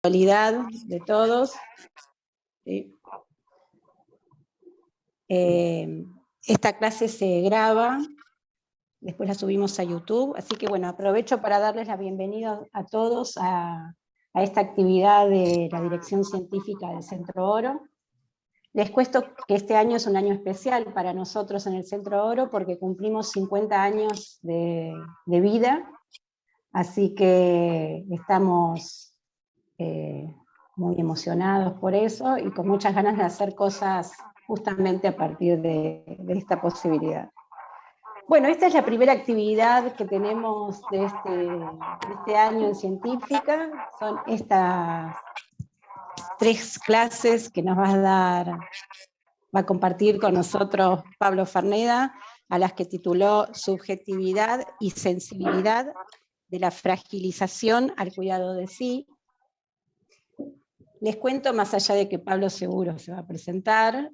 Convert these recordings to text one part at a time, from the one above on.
Actualidad de todos. ¿Sí? Esta clase se graba, después la subimos a YouTube, así que bueno, aprovecho para darles la bienvenida a todos a esta actividad de la Dirección Científica del Centro Oro. Les cuento que este año es un año especial para nosotros en el Centro Oro porque cumplimos 50 años de vida, así que estamos muy emocionados por eso y con muchas ganas de hacer cosas justamente a partir de esta posibilidad. Bueno, esta es la primera actividad que tenemos de este año en científica, son estas 3 clases que nos va a compartir con nosotros Pablo Ferneda, a las que tituló Subjetividad y sensibilidad de la fragilización al cuidado de sí. Les cuento, más allá de que Pablo seguro se va a presentar,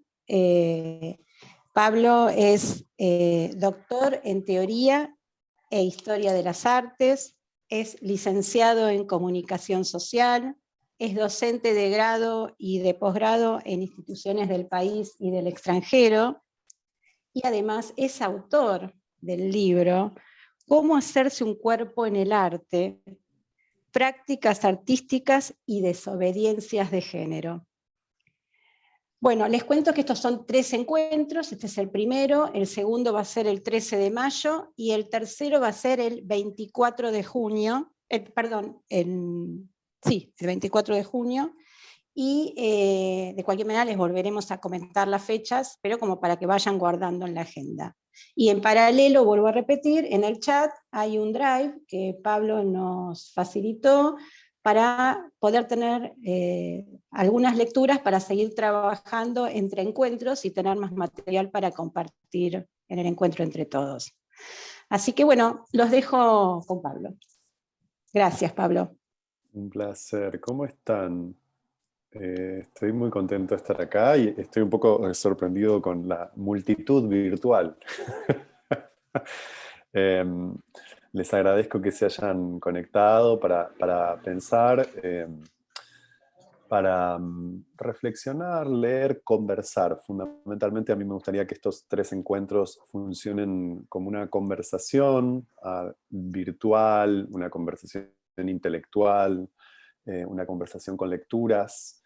Pablo es doctor en Teoría e Historia de las Artes, es licenciado en Comunicación Social, es docente de grado y de posgrado en instituciones del país y del extranjero, y además es autor del libro Cómo hacerse un cuerpo en el arte, prácticas artísticas y desobediencias de género. Bueno, les cuento que estos son 3 encuentros, este es el primero, el segundo va a ser el 13 de mayo y el tercero va a ser el 24 de junio, el 24 de junio, y de cualquier manera les volveremos a comentar las fechas, pero como para que vayan guardando en la agenda. Y en paralelo, vuelvo a repetir, en el chat hay un drive que Pablo nos facilitó para poder tener algunas lecturas para seguir trabajando entre encuentros y tener más material para compartir en el encuentro entre todos. Así que bueno, los dejo con Pablo. Gracias, Pablo. Un placer. ¿Cómo están? Estoy muy contento de estar acá y estoy un poco sorprendido con la multitud virtual. Les agradezco que se hayan conectado para pensar, para reflexionar, leer, conversar. Fundamentalmente a mí me gustaría que estos 3 encuentros funcionen como una conversación virtual, una conversación intelectual, una conversación con lecturas.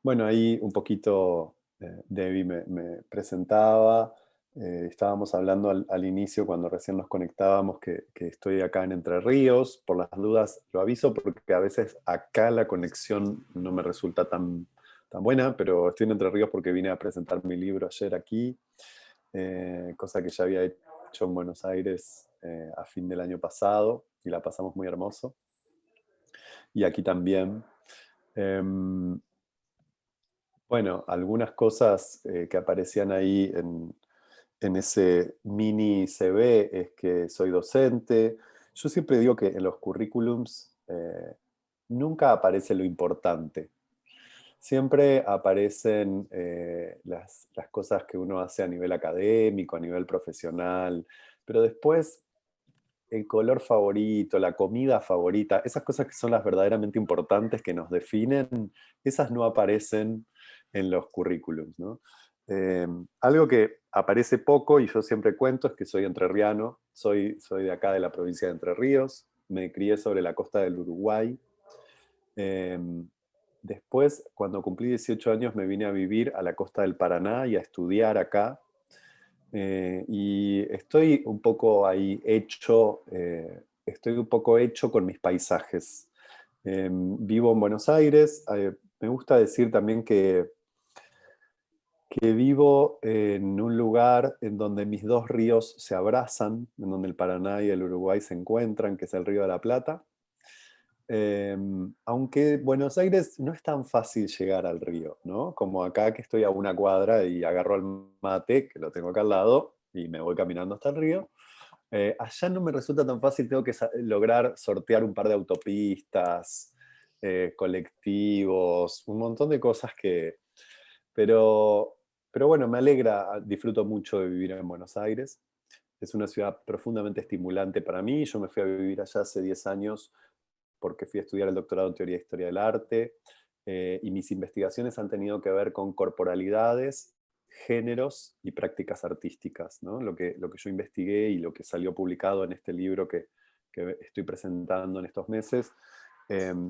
Bueno, ahí un poquito Debbie me presentaba. Estábamos hablando al inicio, cuando recién nos conectábamos, que estoy acá en Entre Ríos. Por las dudas lo aviso, porque a veces acá la conexión no me resulta tan buena, pero estoy en Entre Ríos porque vine a presentar mi libro ayer aquí, cosa que ya había hecho en Buenos Aires a fin del año pasado, y la pasamos muy hermoso. Y aquí también. Bueno, algunas cosas que aparecían ahí en ese mini CV es que soy docente. Yo siempre digo que en los currículums nunca aparece lo importante. Siempre aparecen las cosas que uno hace a nivel académico, a nivel profesional, pero después el color favorito, la comida favorita, esas cosas que son las verdaderamente importantes que nos definen, esas no aparecen en los currículums, ¿no? Algo que aparece poco y yo siempre cuento es que soy entrerriano, soy de acá de la provincia de Entre Ríos, me crié sobre la costa del Uruguay. Después, cuando cumplí 18 años, me vine a vivir a la costa del Paraná y a estudiar acá. Y estoy un poco ahí hecho, estoy un poco hecho con mis paisajes. Vivo en Buenos Aires. Me gusta decir también que vivo en un lugar en donde mis 2 ríos se abrazan, en donde el Paraná y el Uruguay se encuentran, que es el Río de la Plata. Aunque Buenos Aires no es tan fácil llegar al río, ¿no? Como acá, que estoy a 1 cuadra y agarro el mate, que lo tengo acá al lado, y me voy caminando hasta el río. Allá no me resulta tan fácil, tengo que lograr sortear un par de autopistas, colectivos, un montón de cosas que... Pero bueno, me alegra, disfruto mucho de vivir en Buenos Aires. Es una ciudad profundamente estimulante para mí. Yo me fui a vivir allá hace 10 años porque fui a estudiar el doctorado en Teoría e Historia del Arte, y mis investigaciones han tenido que ver con corporalidades, géneros y prácticas artísticas, ¿no? Lo que yo investigué y lo que salió publicado en este libro que estoy presentando en estos meses,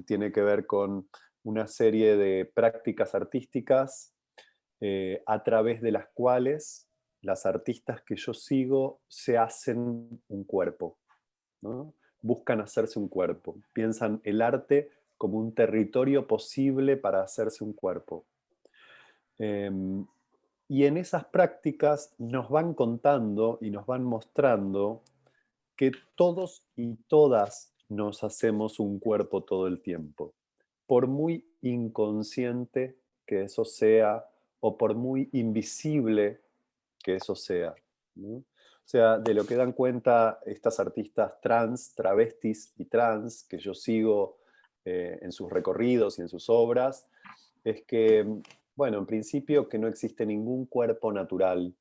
tiene que ver con una serie de prácticas artísticas a través de las cuales las artistas que yo sigo se hacen un cuerpo, ¿no? Buscan hacerse un cuerpo, piensan el arte como un territorio posible para hacerse un cuerpo. Y en esas prácticas nos van contando y nos van mostrando que todos y todas nos hacemos un cuerpo todo el tiempo, por muy inconsciente que eso sea o por muy invisible que eso sea, ¿no? O sea, de lo que dan cuenta estas artistas trans, travestis y trans que yo sigo en sus recorridos y en sus obras, es que, bueno, en principio que no existe ningún cuerpo natural,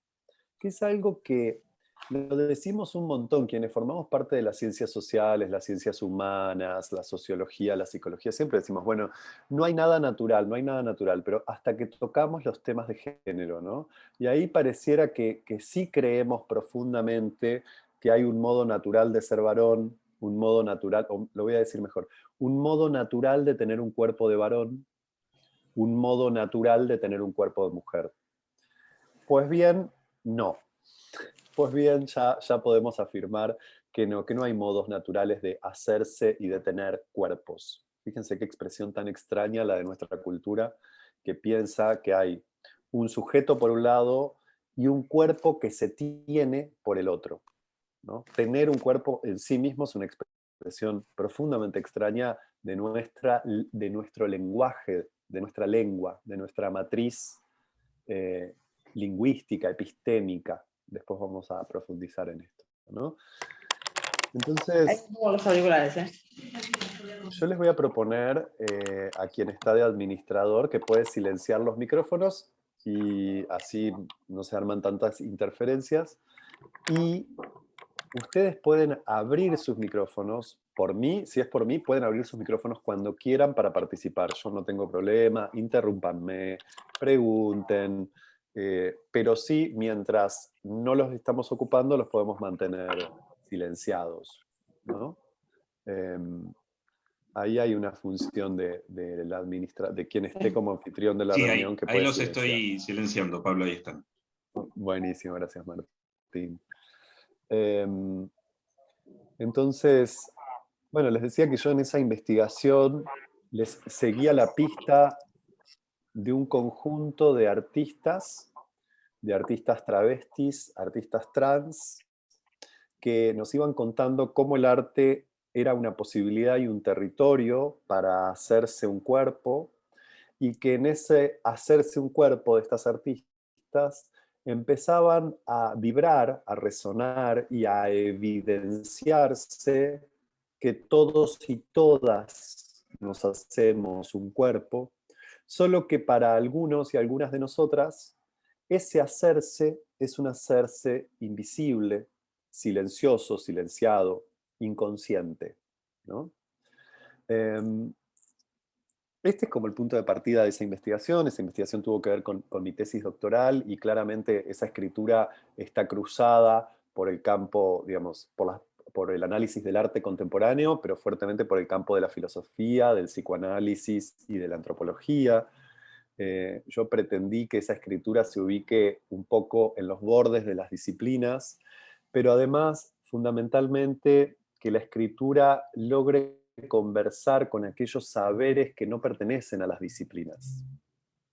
que es algo que lo decimos un montón, quienes formamos parte de las ciencias sociales, las ciencias humanas, la sociología, la psicología, siempre decimos, bueno, no hay nada natural, no hay nada natural, pero hasta que tocamos los temas de género, ¿no? Y ahí pareciera que sí creemos profundamente que hay un modo natural de ser varón, un modo natural, o lo voy a decir mejor, un modo natural de tener un cuerpo de varón, un modo natural de tener un cuerpo de mujer. Pues bien, no. Pues bien, ya podemos afirmar que no hay modos naturales de hacerse y de tener cuerpos. Fíjense qué expresión tan extraña la de nuestra cultura, que piensa que hay un sujeto por un lado y un cuerpo que se tiene por el otro, ¿no? Tener un cuerpo en sí mismo es una expresión profundamente extraña de nuestro lenguaje, de nuestra lengua, de nuestra matriz eh, lingüística, epistémica. Después vamos a profundizar en esto, ¿no? Ahí Entonces, tengo los auriculares, ¿eh? yo les voy a proponer a quien está de administrador que puede silenciar los micrófonos y así no se arman tantas interferencias. Y ustedes pueden abrir sus micrófonos, por mí, si es por mí, pueden abrir sus micrófonos cuando quieran para participar. Yo no tengo problema, interrúmpanme, pregunten, pero sí, mientras no los estamos ocupando, los podemos mantener silenciados, ¿no? Ahí hay una función de quien esté como anfitrión de la Sí, reunión que ahí puede los silenciar. estoy silenciando, Pablo, ahí están. Buenísimo, gracias Martín. Em, Entonces, bueno, les decía que yo en esa investigación les seguía la pista de un conjunto de artistas travestis, artistas trans, que nos iban contando cómo el arte era una posibilidad y un territorio para hacerse un cuerpo, y que en ese hacerse un cuerpo de estas artistas empezaban a vibrar, a resonar y a evidenciarse que todos y todas nos hacemos un cuerpo, solo que para algunos y algunas de nosotras, ese hacerse es un hacerse invisible, silencioso, silenciado, inconsciente, ¿no? Este es como el punto de partida de esa investigación. Esa investigación tuvo que ver con mi tesis doctoral y claramente esa escritura está cruzada por el campo, digamos, por el análisis del arte contemporáneo, pero fuertemente por el campo de la filosofía, del psicoanálisis y de la antropología. Yo pretendí que esa escritura se ubique un poco en los bordes de las disciplinas, pero además, fundamentalmente, que la escritura logre conversar con aquellos saberes que no pertenecen a las disciplinas,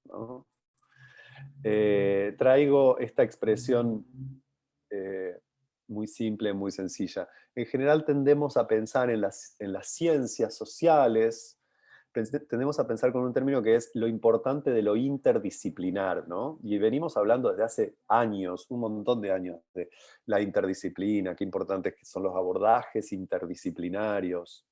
¿no? Traigo esta expresión eh, muy simple, muy sencilla. En general tendemos a pensar en las ciencias sociales, tendemos a pensar con un término que es lo importante de lo interdisciplinar, ¿no? Y venimos hablando desde hace años, un montón de años, de la interdisciplina, qué importantes que son los abordajes interdisciplinarios.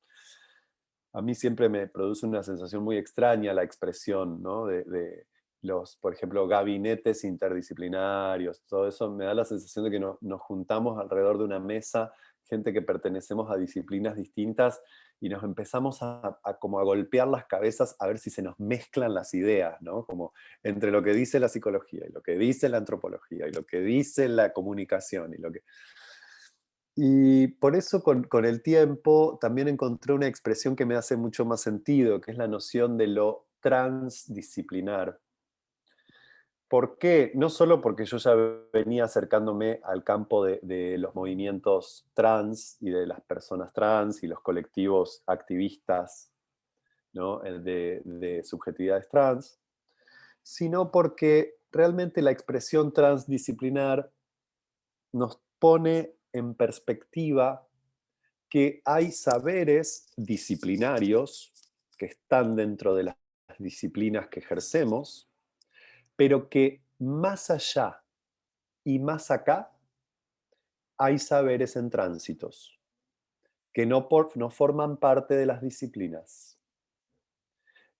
A mí siempre me produce una sensación muy extraña la expresión, ¿no? de los, por ejemplo, gabinetes interdisciplinarios, todo eso me da la sensación de que nos juntamos alrededor de una mesa gente que pertenecemos a disciplinas distintas y nos empezamos como a golpear las cabezas a ver si se nos mezclan las ideas, ¿no? Como entre lo que dice la psicología y lo que dice la antropología y lo que dice la comunicación y lo que... Y por eso con el tiempo también encontré una expresión que me hace mucho más sentido, que es la noción de lo transdisciplinar. ¿Por qué? No solo porque yo ya venía acercándome al campo de los movimientos trans y de las personas trans y los colectivos activistas, ¿no? de subjetividades trans, sino porque realmente la expresión transdisciplinar nos pone en perspectiva que hay saberes disciplinarios que están dentro de las disciplinas que ejercemos, pero que más allá y más acá hay saberes en tránsitos, que no forman parte de las disciplinas.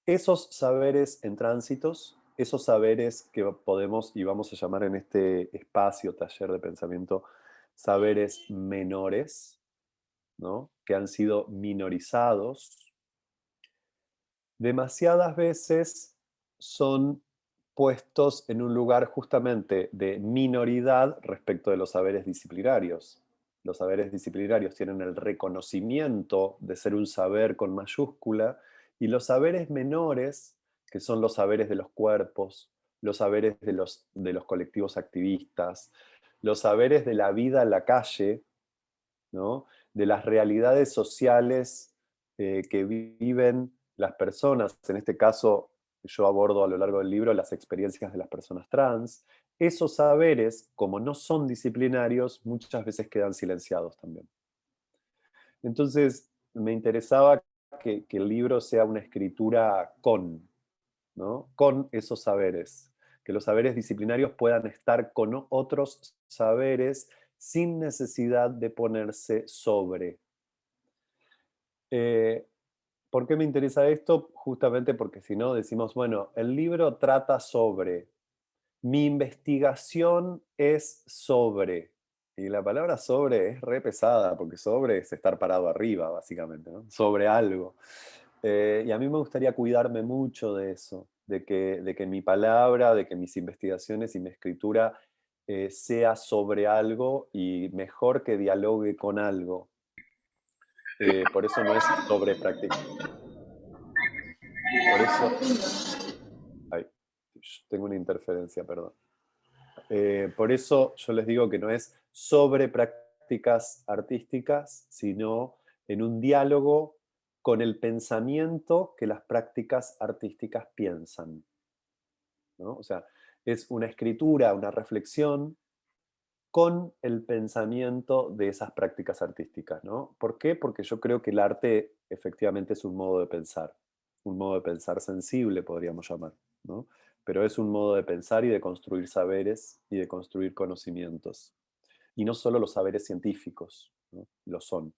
Esos saberes en tránsitos, esos saberes que podemos y vamos a llamar en este espacio, taller de pensamiento, saberes menores, ¿no? Que han sido minorizados, demasiadas veces son puestos en un lugar justamente de minoridad respecto de los saberes disciplinarios. Los saberes disciplinarios tienen el reconocimiento de ser un saber con mayúscula, y los saberes menores, que son los saberes de los cuerpos, los saberes de los colectivos activistas, los saberes de la vida en la calle, ¿no? De las realidades sociales que viven las personas. En este caso, yo abordo a lo largo del libro las experiencias de las personas trans. Esos saberes, como no son disciplinarios, muchas veces quedan silenciados también. Entonces, me interesaba que el libro sea una escritura ¿no? Con esos saberes, que los saberes disciplinarios puedan estar con otros saberes sin necesidad de ponerse sobre. ¿Por qué me interesa esto? Justamente porque si no decimos, bueno, el libro trata sobre, mi investigación es sobre, y la palabra sobre es re pesada, porque sobre es estar parado arriba, básicamente, ¿no? Sobre algo. Y a mí me gustaría cuidarme mucho de eso, de que mi palabra, de que mis investigaciones y mi escritura sea sobre algo y mejor que dialogue con algo. Por eso no es sobre práctica. Por eso... Ay, tengo una interferencia, perdón. Por eso yo les digo que no es sobre prácticas artísticas, sino en un diálogo con el pensamiento que las prácticas artísticas piensan, ¿no? O sea, es una escritura, una reflexión con el pensamiento de esas prácticas artísticas, ¿no? ¿Por qué? Porque yo creo que el arte efectivamente es un modo de pensar sensible, podríamos llamar, ¿no? Pero es un modo de pensar y de construir saberes y de construir conocimientos. Y no solo los saberes científicos, ¿no? Lo son.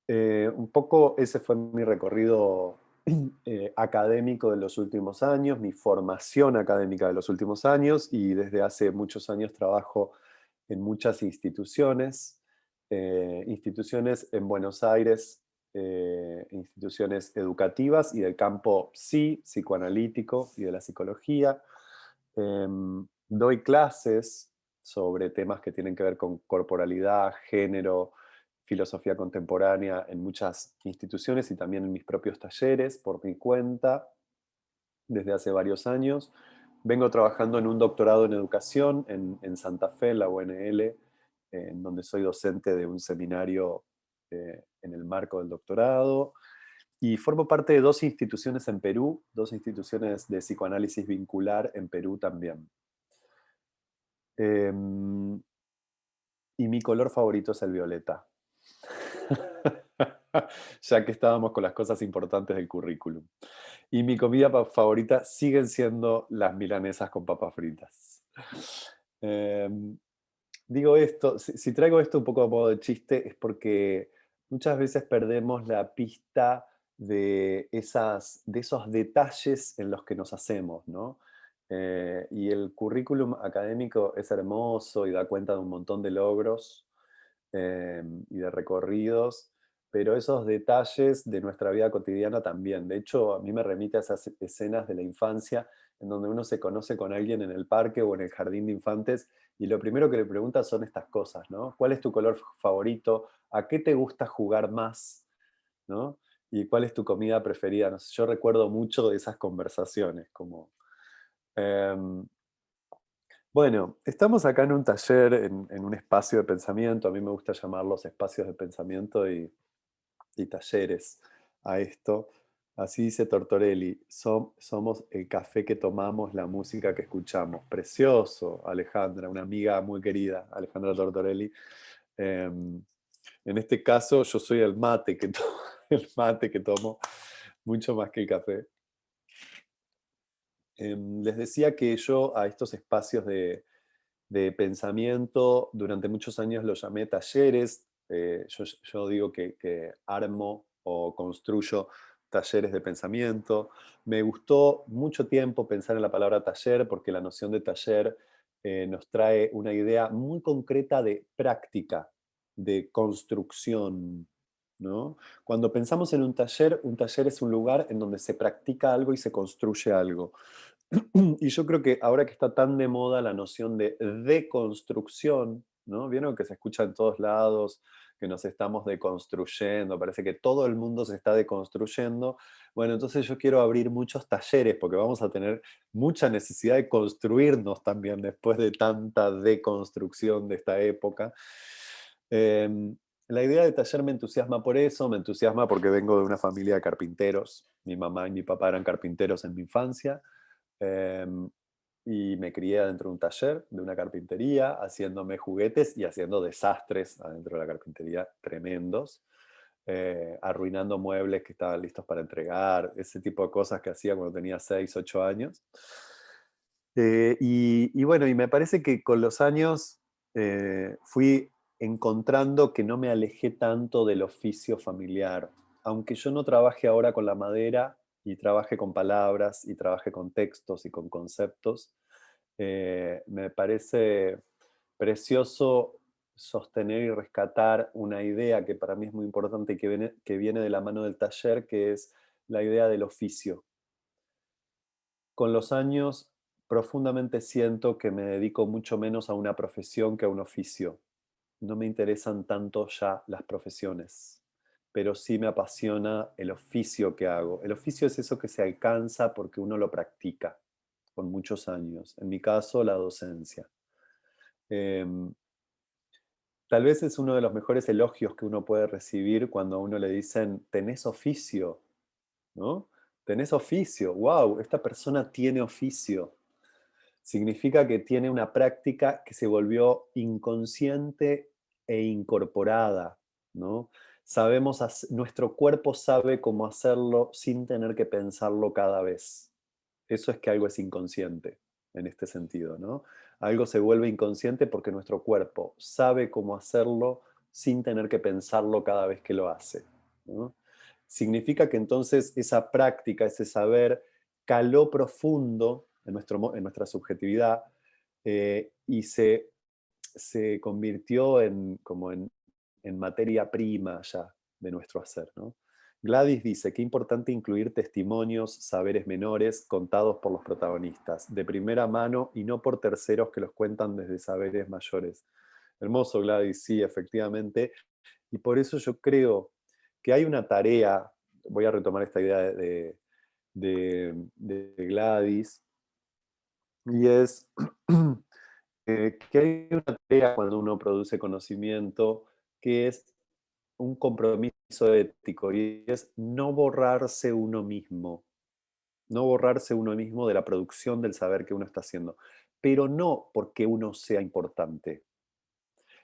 Un poco ese fue mi recorrido académico de los últimos años, mi formación académica de los últimos años, y desde hace muchos años trabajo en muchas instituciones, instituciones en Buenos Aires, instituciones educativas y del campo psicoanalítico y de la psicología. Doy clases sobre temas que tienen que ver con corporalidad, género, filosofía contemporánea en muchas instituciones y también en mis propios talleres por mi cuenta desde hace varios años. Vengo trabajando en un doctorado en educación en Santa Fe, en la UNL, en donde soy docente de un seminario en el marco del doctorado. Y formo parte de dos instituciones en Perú, dos instituciones de psicoanálisis vincular en Perú también. Y mi color favorito es el violeta. Ya que estábamos con las cosas importantes del currículum. Y mi comida favorita siguen siendo las milanesas con papas fritas. Digo esto, si traigo esto un poco a modo de chiste, es porque muchas veces perdemos la pista de esos detalles en los que nos hacemos, ¿no? Y el currículum académico es hermoso y da cuenta de un montón de logros, y de recorridos, pero esos detalles de nuestra vida cotidiana también. De hecho, a mí me remite a esas escenas de la infancia en donde uno se conoce con alguien en el parque o en el jardín de infantes y lo primero que le preguntas son estas cosas, ¿no? ¿Cuál es tu color favorito? ¿A qué te gusta jugar más? ¿No? ¿Y cuál es tu comida preferida? No sé, yo recuerdo mucho de esas conversaciones, como... em, bueno, estamos acá en un taller, en un espacio de pensamiento. A mí me gusta llamarlos espacios de pensamiento y talleres a esto. Así dice Tortorelli, somos el café que tomamos, la música que escuchamos. Precioso, Alejandra, una amiga muy querida, Alejandra Tortorelli. En este caso, yo soy el mate que tomo, el mate que tomo mucho más que el café. Les decía que yo a estos espacios de pensamiento durante muchos años los llamé talleres. Yo digo que armo o construyo talleres de pensamiento. Me gustó mucho tiempo pensar en la palabra taller porque la noción de taller nos trae una idea muy concreta de práctica, de construcción, ¿no? Cuando pensamos en un taller es un lugar en donde se practica algo y se construye algo. Y yo creo que ahora que está tan de moda la noción de deconstrucción, ¿no? ¿Vieron que se escucha en todos lados, que nos estamos deconstruyendo? Parece que todo el mundo se está deconstruyendo. Bueno, entonces yo quiero abrir muchos talleres porque vamos a tener mucha necesidad de construirnos también después de tanta deconstrucción de esta época. La idea de taller me entusiasma por eso, me entusiasma porque vengo de una familia de carpinteros. Mi mamá y mi papá eran carpinteros en mi infancia. Em, y me crié adentro de un taller, de una carpintería, haciéndome juguetes y haciendo desastres adentro de la carpintería tremendos, arruinando muebles que estaban listos para entregar, ese tipo de cosas que hacía cuando tenía 6, 8 años. Y bueno, y me parece que con los años fui encontrando que no me alejé tanto del oficio familiar. Aunque yo no trabaje ahora con la madera y trabaje con palabras y trabaje con textos y con conceptos, me parece precioso sostener y rescatar una idea que para mí es muy importante y que viene de la mano del taller, que es la idea del oficio. Con los años, profundamente siento que me dedico mucho menos a una profesión que a un oficio. No me interesan tanto ya las profesiones, pero sí me apasiona el oficio que hago. El oficio es eso que se alcanza porque uno lo practica con muchos años. En mi caso, la docencia. Em, Tal vez es uno de los mejores elogios que uno puede recibir cuando a uno le dicen, tenés oficio, ¿no? Tenés oficio, wow, esta persona tiene oficio. Significa que tiene una práctica que se volvió inconsciente e incorporada, ¿no? Nuestro cuerpo sabe cómo hacerlo sin tener que pensarlo cada vez. Eso es que algo es inconsciente en este sentido, ¿no? Algo se vuelve inconsciente porque nuestro cuerpo sabe cómo hacerlo sin tener que pensarlo cada vez que lo hace, ¿no? Significa que entonces esa práctica, ese saber, caló profundo en nuestra subjetividad y se convirtió en materia prima ya de nuestro hacer, ¿no? Gladys dice, qué importante incluir testimonios, saberes menores contados por los protagonistas, de primera mano y no por terceros que los cuentan desde saberes mayores. Hermoso, Gladys, sí, efectivamente. Y por eso yo creo que hay una tarea, voy a retomar esta idea de Gladys, y es que hay una tarea cuando uno produce conocimiento que es un compromiso ético y es no borrarse uno mismo, no borrarse uno mismo de la producción del saber que uno está haciendo, pero no porque uno sea importante,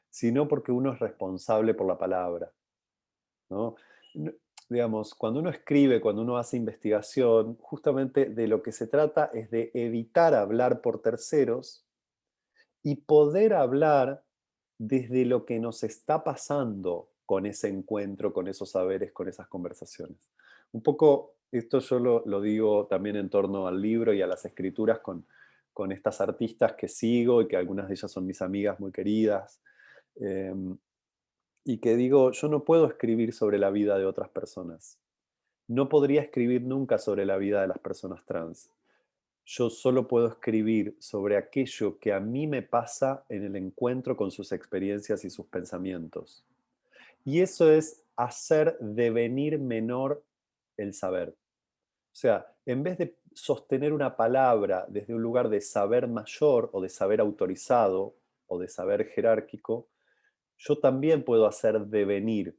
sino porque uno es responsable por la palabra, ¿no? No- Digamos, cuando uno escribe, cuando uno hace investigación, justamente de lo que se trata es de evitar hablar por terceros y poder hablar desde lo que nos está pasando con ese encuentro, con esos saberes, con esas conversaciones. Un poco esto yo lo digo también en torno al libro y a las escrituras con estas artistas que sigo y que algunas de ellas son mis amigas muy queridas. y que digo, yo no puedo escribir sobre la vida de otras personas. No podría escribir nunca sobre la vida de las personas trans. Yo solo puedo escribir sobre aquello que a mí me pasa en el encuentro con sus experiencias y sus pensamientos. Y eso es hacer devenir menor el saber. O sea, en vez de sostener una palabra desde un lugar de saber mayor o de saber autorizado o de saber jerárquico, yo también puedo hacer devenir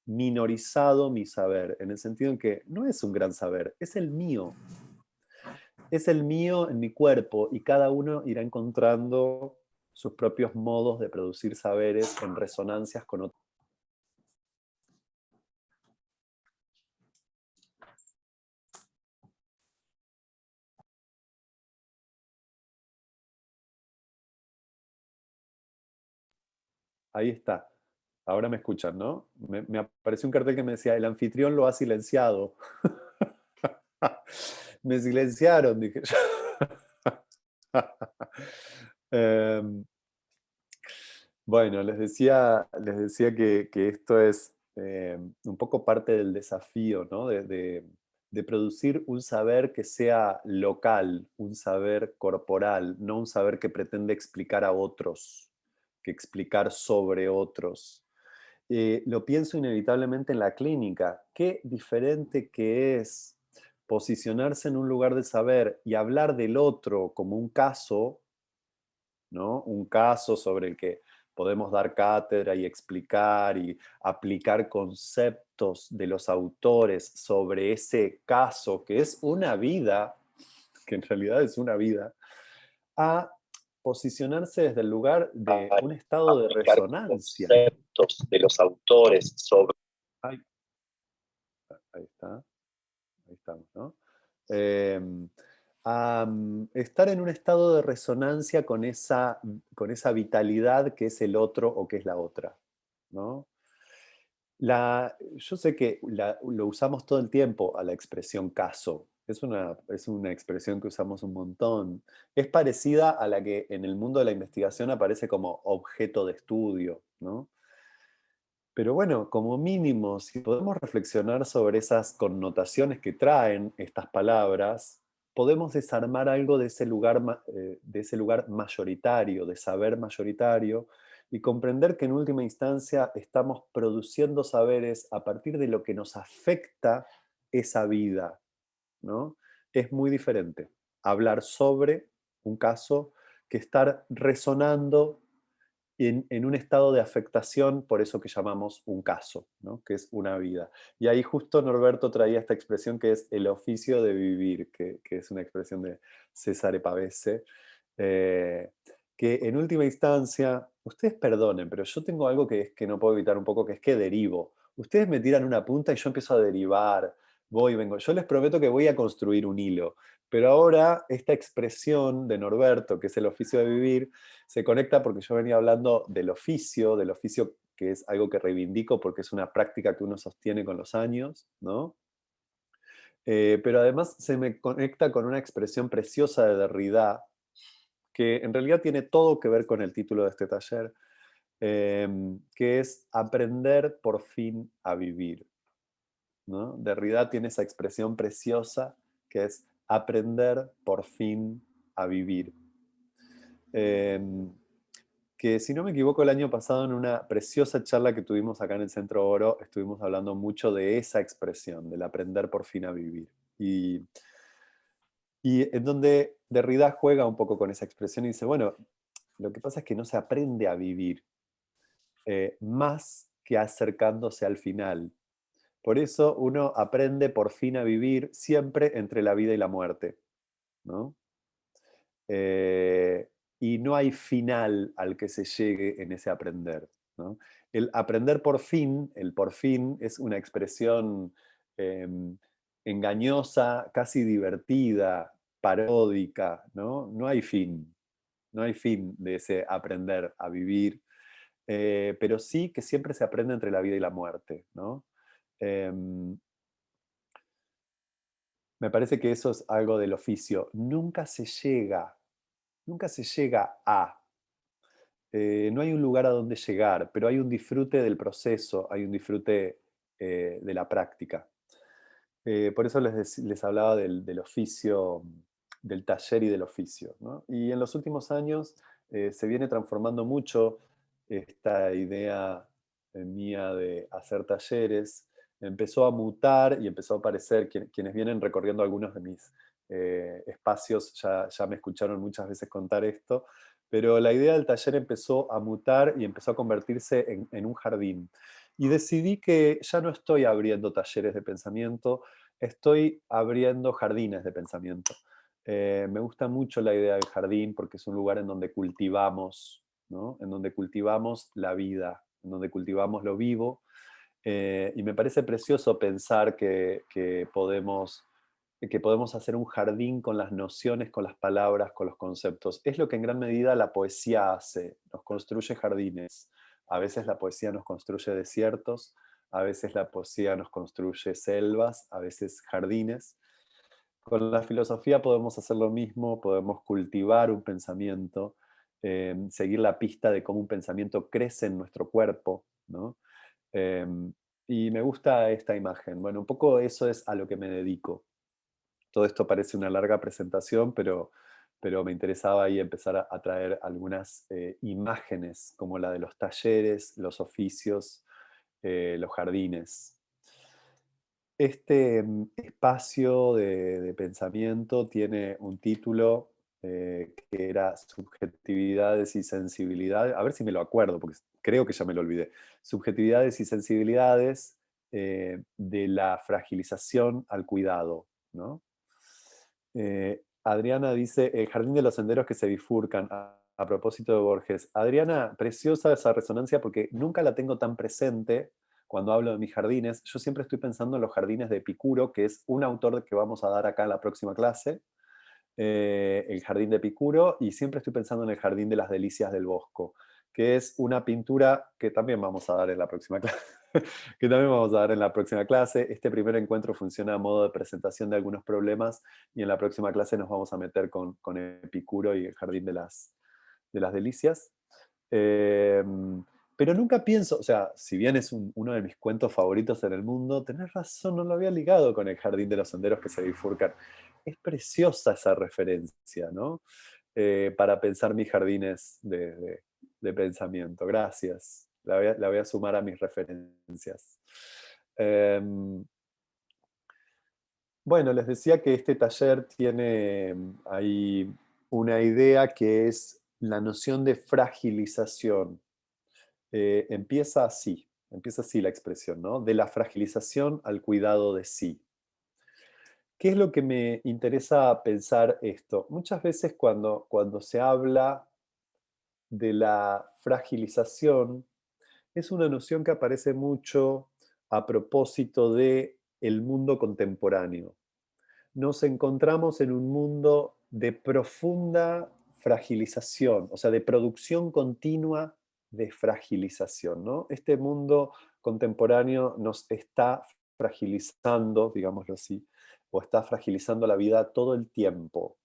minorizado mi saber, en el sentido en que no es un gran saber, es el mío. Es el mío en mi cuerpo y cada uno irá encontrando sus propios modos de producir saberes en resonancias con otros. Ahí está. Ahora me escuchan, ¿no? Me apareció un cartel que me decía, el anfitrión lo ha silenciado. Me silenciaron, dije yo. Em, bueno, les decía que esto es un poco parte del desafío, ¿no? De producir un saber que sea local, un saber corporal, no un saber que pretende explicar a otros, que explicar sobre otros. Lo pienso inevitablemente en la clínica. Qué diferente que es posicionarse en un lugar de saber y hablar del otro como un caso, ¿no? Un caso sobre el que podemos dar cátedra y explicar y aplicar conceptos de los autores sobre ese caso, que es una vida, que en realidad es una vida, a posicionarse desde el lugar de un estado de Aplicar resonancia. conceptos de los autores sobre... Ay, ahí está, ahí estamos, ¿no? Eh, a estar en un estado de resonancia con esa vitalidad que es el otro o que es la otra, ¿no? Yo sé que lo usamos todo el tiempo a la expresión caso. Es una expresión que usamos un montón. Es parecida a la que en el mundo de la investigación aparece como objeto de estudio, ¿no? Pero bueno, como mínimo, si podemos reflexionar sobre esas connotaciones que traen estas palabras, podemos desarmar algo de ese lugar mayoritario, de saber mayoritario, y comprender que en última instancia estamos produciendo saberes a partir de lo que nos afecta esa vida, ¿no? Es muy diferente hablar sobre un caso que estar resonando en un estado de afectación por eso que llamamos un caso, ¿no? Que es una vida. Y ahí justo Norberto traía esta expresión que es el oficio de vivir, que es una expresión de César Pavese, eh, que en última instancia, ustedes perdonen, pero yo tengo algo que es que no puedo evitar un poco, que es que derivo. Ustedes me tiran una punta y yo empiezo a derivar, voy y vengo. Yo les prometo que voy a construir un hilo, pero ahora esta expresión de Norberto, que es el oficio de vivir, se conecta porque yo venía hablando del oficio que es algo que reivindico porque es una práctica que uno sostiene con los años, ¿no? Pero además se me conecta con una expresión preciosa de Derrida, que en realidad tiene todo que ver con el título de este taller, que es aprender por fin a vivir, ¿no? Derrida tiene esa expresión preciosa que es aprender por fin a vivir. Que si no me equivoco el año pasado en una preciosa charla que tuvimos acá en el Centro Oro, estuvimos hablando mucho de esa expresión, del aprender por fin a vivir. Y en donde Derrida juega un poco con esa expresión y dice, bueno, lo que pasa es que no se aprende a vivir más que acercándose al final. Por eso uno aprende por fin a vivir siempre entre la vida y la muerte, ¿no? Y no hay final al que se llegue en ese aprender, ¿no? El aprender por fin, el por fin, es una expresión engañosa, casi divertida, paródica, ¿no? No hay fin, no hay fin de ese aprender a vivir, pero sí que siempre se aprende entre la vida y la muerte, ¿no? Em, Me parece que eso es algo del oficio. Nunca se llega a. no hay un lugar a donde llegar, pero hay un disfrute del proceso, hay un disfrute de la práctica. Por eso les hablaba del oficio, del taller y del oficio, ¿no? Y en los últimos años se viene transformando mucho esta idea mía de hacer talleres. Empezó a mutar y empezó a aparecer, quienes vienen recorriendo algunos de mis espacios ya me escucharon muchas veces contar esto, pero la idea del taller empezó a mutar y empezó a convertirse en un jardín. Y decidí que ya no estoy abriendo talleres de pensamiento, estoy abriendo jardines de pensamiento. Me gusta mucho la idea del jardín porque es un lugar en donde cultivamos, ¿no? En donde cultivamos la vida, en donde cultivamos lo vivo. Y me parece precioso pensar que podemos hacer un jardín con las nociones, con las palabras, con los conceptos. Es lo que en gran medida la poesía hace, nos construye jardines. A veces la poesía nos construye desiertos, a veces la poesía nos construye selvas, a veces jardines. Con la filosofía podemos hacer lo mismo, podemos cultivar un pensamiento, seguir la pista de cómo un pensamiento crece en nuestro cuerpo, ¿no? Eh, y me gusta esta imagen. Bueno, un poco eso es a lo que me dedico. Todo esto parece una larga presentación, pero me interesaba ahí empezar a traer algunas imágenes, como la de los talleres, los oficios, los jardines. Este espacio de pensamiento tiene un título que era Subjetividades y Sensibilidades. A ver si me lo acuerdo, porque creo que ya me lo olvidé. Subjetividades y sensibilidades de la fragilización al cuidado, ¿no? Adriana dice, el jardín de los senderos que se bifurcan, a propósito de Borges. Adriana, preciosa esa resonancia porque nunca la tengo tan presente cuando hablo de mis jardines. Yo siempre estoy pensando en los jardines de Epicuro, que es un autor que vamos a dar acá en la próxima clase, el jardín de Epicuro, y siempre estoy pensando en el jardín de las delicias del Bosco, que es una pintura que también vamos a dar en la próxima clase. que también vamos a dar en la próxima clase. Este primer encuentro funciona a modo de presentación de algunos problemas y en la próxima clase nos vamos a meter con Epicuro y el jardín de las delicias. Pero nunca pienso, o sea, si bien es uno de mis cuentos favoritos en el mundo, tenés razón, no lo había ligado con el jardín de los senderos que se bifurcan. Es preciosa esa referencia, ¿no? Para pensar mis jardines de pensamiento. Gracias. La voy a sumar a mis referencias. Bueno, les decía que este taller tiene ahí una idea que es la noción de fragilización. Empieza así la expresión, ¿no? De la fragilización al cuidado de sí. ¿Qué es lo que me interesa pensar esto? Muchas veces cuando se habla de la fragilización, es una noción que aparece mucho a propósito de el mundo contemporáneo. Nos encontramos en un mundo de profunda fragilización, o sea, de producción continua de fragilización, ¿no? Este mundo contemporáneo nos está fragilizando, digámoslo así, o está fragilizando la vida todo el tiempo.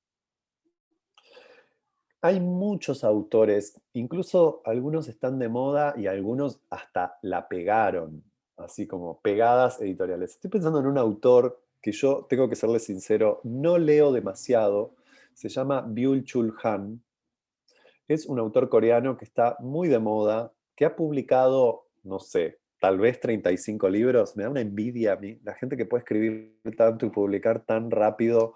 Hay muchos autores, incluso algunos están de moda y algunos hasta la pegaron, así como pegadas editoriales. Estoy pensando en un autor que yo, tengo que serle sincero, no leo demasiado, se llama Byul-Chul Han. Es un autor coreano que está muy de moda, que ha publicado, no sé, tal vez 35 libros. Me da una envidia a mí, la gente que puede escribir tanto y publicar tan rápido.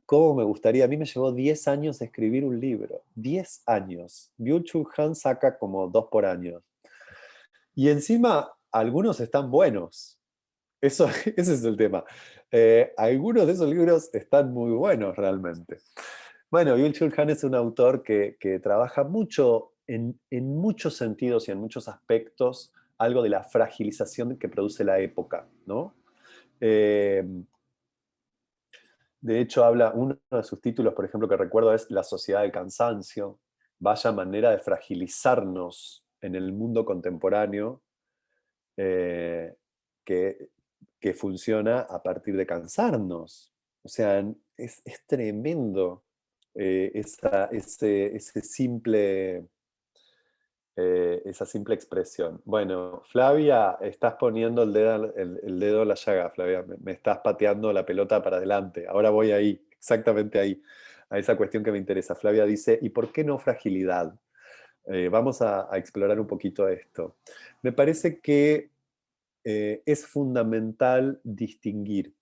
¿Cómo me gustaría? A mí me llevó 10 años escribir un libro. 10 años. Byul-Chul Han saca como 2 por año. Y encima, algunos están buenos. Ese es el tema. Algunos de esos libros están muy buenos realmente. Bueno, Byul-Chul Han es un autor que trabaja mucho en muchos sentidos y en muchos aspectos algo de la fragilización que produce la época, ¿no? De hecho, uno de sus títulos, por ejemplo, que recuerdo es La sociedad del cansancio. Vaya manera de fragilizarnos en el mundo contemporáneo eh, que, que funciona a partir de cansarnos. O sea, es tremendo ese simple esa simple expresión. Bueno, Flavia, estás poniendo el dedo en la llaga, Flavia, me estás pateando la pelota para adelante. Ahora voy ahí, exactamente ahí, a esa cuestión que me interesa. Flavia dice, ¿y por qué no fragilidad? Vamos a explorar un poquito esto. Me parece que es fundamental distinguir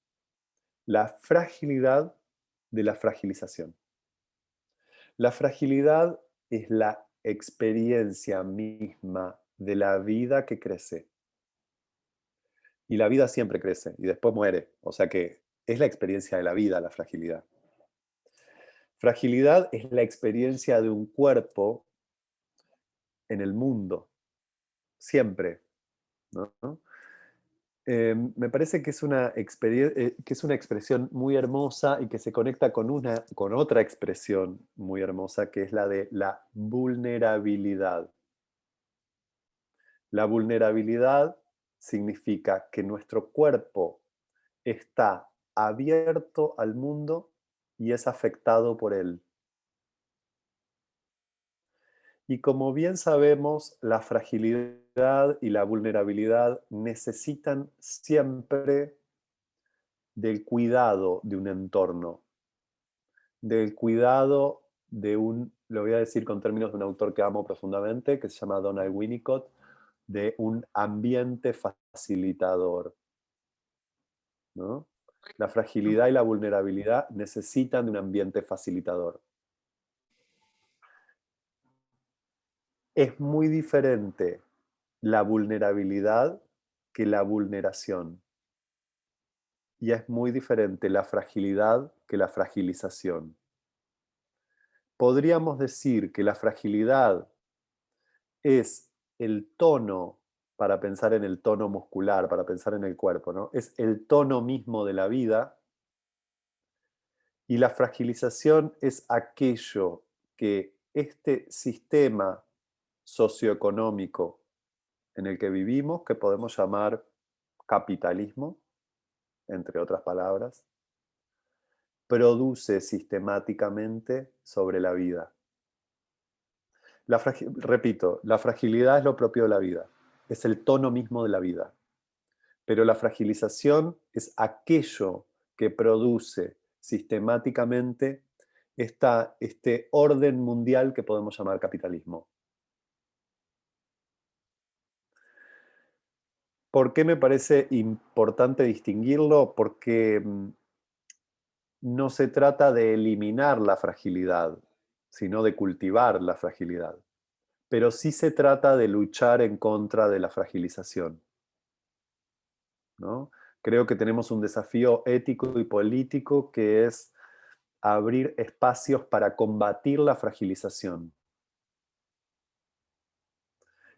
la fragilidad de la fragilización. La fragilidad es la experiencia misma de la vida que crece. Y la vida siempre crece y después muere. O sea que es la experiencia de la vida, la fragilidad. Fragilidad es la experiencia de un cuerpo en el mundo, siempre, ¿no? Me parece que es que es una expresión muy hermosa y que se conecta con otra expresión muy hermosa, que es la de la vulnerabilidad. La vulnerabilidad significa que nuestro cuerpo está abierto al mundo y es afectado por él. Y como bien sabemos, la fragilidad y la vulnerabilidad necesitan siempre del cuidado de un entorno, del cuidado de lo voy a decir con términos de un autor que amo profundamente, que se llama Donald Winnicott, de un ambiente facilitador, ¿no? La fragilidad y la vulnerabilidad necesitan de un ambiente facilitador. Es muy diferente la vulnerabilidad que la vulneración. Y es muy diferente la fragilidad que la fragilización. Podríamos decir que la fragilidad es el tono, para pensar en el tono muscular, para pensar en el cuerpo, ¿no? Es el tono mismo de la vida, y la fragilización es aquello que este sistema socioeconómico en el que vivimos, que podemos llamar capitalismo, entre otras palabras, produce sistemáticamente sobre la vida. Repito, la fragilidad es lo propio de la vida, es el tono mismo de la vida, pero la fragilización es aquello que produce sistemáticamente este orden mundial que podemos llamar capitalismo. ¿Por qué me parece importante distinguirlo? Porque no se trata de eliminar la fragilidad, sino de cultivar la fragilidad. Pero sí se trata de luchar en contra de la fragilización, ¿no? Creo que tenemos un desafío ético y político que es abrir espacios para combatir la fragilización.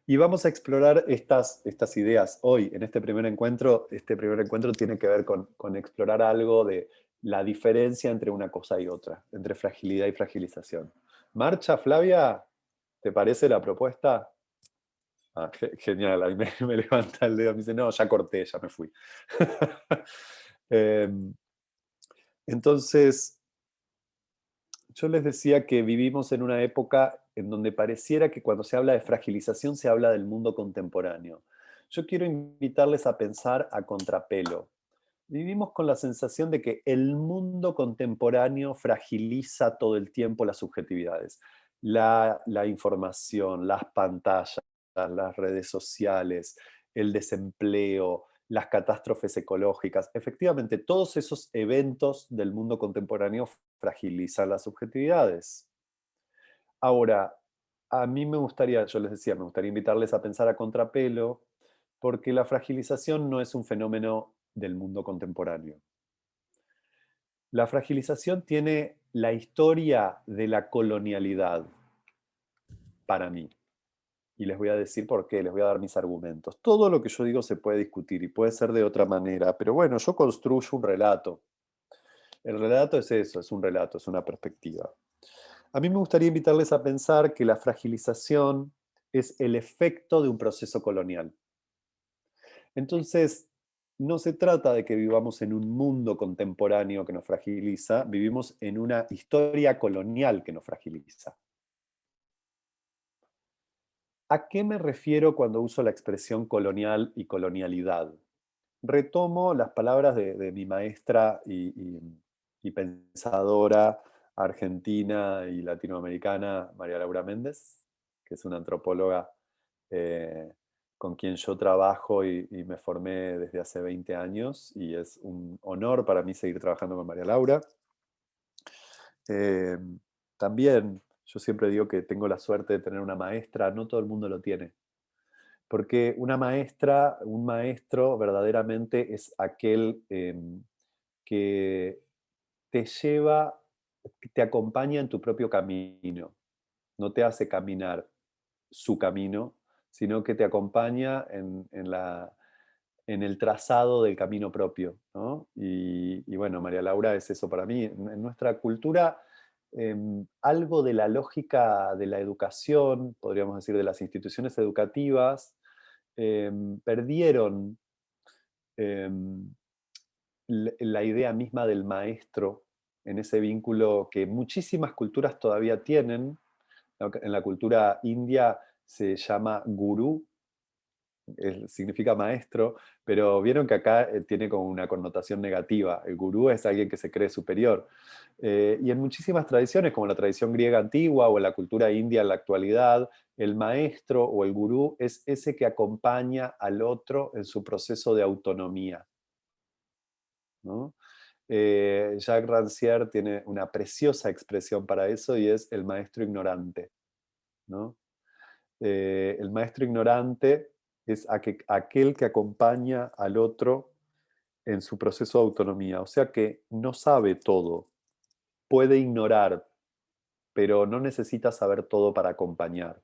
Y vamos a explorar estas ideas hoy, en este primer encuentro. Este primer encuentro tiene que ver con explorar algo de la diferencia entre una cosa y otra, entre fragilidad y fragilización. ¿Marcha, Flavia? ¿Te parece la propuesta? Ah, genial, ahí me levanta el dedo, me dice, no, ya corté, ya me fui. Entonces, yo les decía que vivimos en una época en donde pareciera que cuando se habla de fragilización se habla del mundo contemporáneo. Yo quiero invitarles a pensar a contrapelo. Vivimos con la sensación de que el mundo contemporáneo fragiliza todo el tiempo las subjetividades. La información, las pantallas, las redes sociales, el desempleo, las catástrofes ecológicas. Efectivamente, todos esos eventos del mundo contemporáneo fragilizan las subjetividades. Ahora, a mí me gustaría, yo les decía, me gustaría invitarles a pensar a contrapelo, porque la fragilización no es un fenómeno del mundo contemporáneo. La fragilización tiene la historia de la colonialidad, para mí. Y les voy a decir por qué, les voy a dar mis argumentos. Todo lo que yo digo se puede discutir y puede ser de otra manera, pero bueno, yo construyo un relato. El relato es eso, es un relato, es una perspectiva. A mí me gustaría invitarles a pensar que la fragilización es el efecto de un proceso colonial. Entonces, no se trata de que vivamos en un mundo contemporáneo que nos fragiliza, vivimos en una historia colonial que nos fragiliza. ¿A qué me refiero cuando uso la expresión colonial y colonialidad? Retomo las palabras de mi maestra y pensadora argentina y latinoamericana, María Laura Méndez, que es una antropóloga con quien yo trabajo y me formé desde hace 20 años, y es un honor para mí seguir trabajando con María Laura. Eh, También yo siempre digo que tengo la suerte de tener una maestra, no todo el mundo lo tiene. Porque una maestra, un maestro verdaderamente es aquel que te lleva, que te acompaña en tu propio camino. No te hace caminar su camino, sino que te acompaña en el trazado del camino propio, ¿no? Y bueno, María Laura es eso para mí. En nuestra cultura, algo de la lógica de la educación, podríamos decir, de las instituciones educativas, perdieron em, la idea misma del maestro en ese vínculo que muchísimas culturas todavía tienen. En la cultura india se llama gurú, significa maestro, pero vieron que acá tiene como una connotación negativa. El gurú es alguien que se cree superior. Y en muchísimas tradiciones, como la tradición griega antigua o en la cultura india en la actualidad, el maestro o el gurú es ese que acompaña al otro en su proceso de autonomía, ¿no? Jacques Rancière tiene una preciosa expresión para eso y es el maestro ignorante, ¿no? El maestro ignorante es aquel que acompaña al otro en su proceso de autonomía, o sea que no sabe todo, puede ignorar, pero no necesita saber todo para acompañar.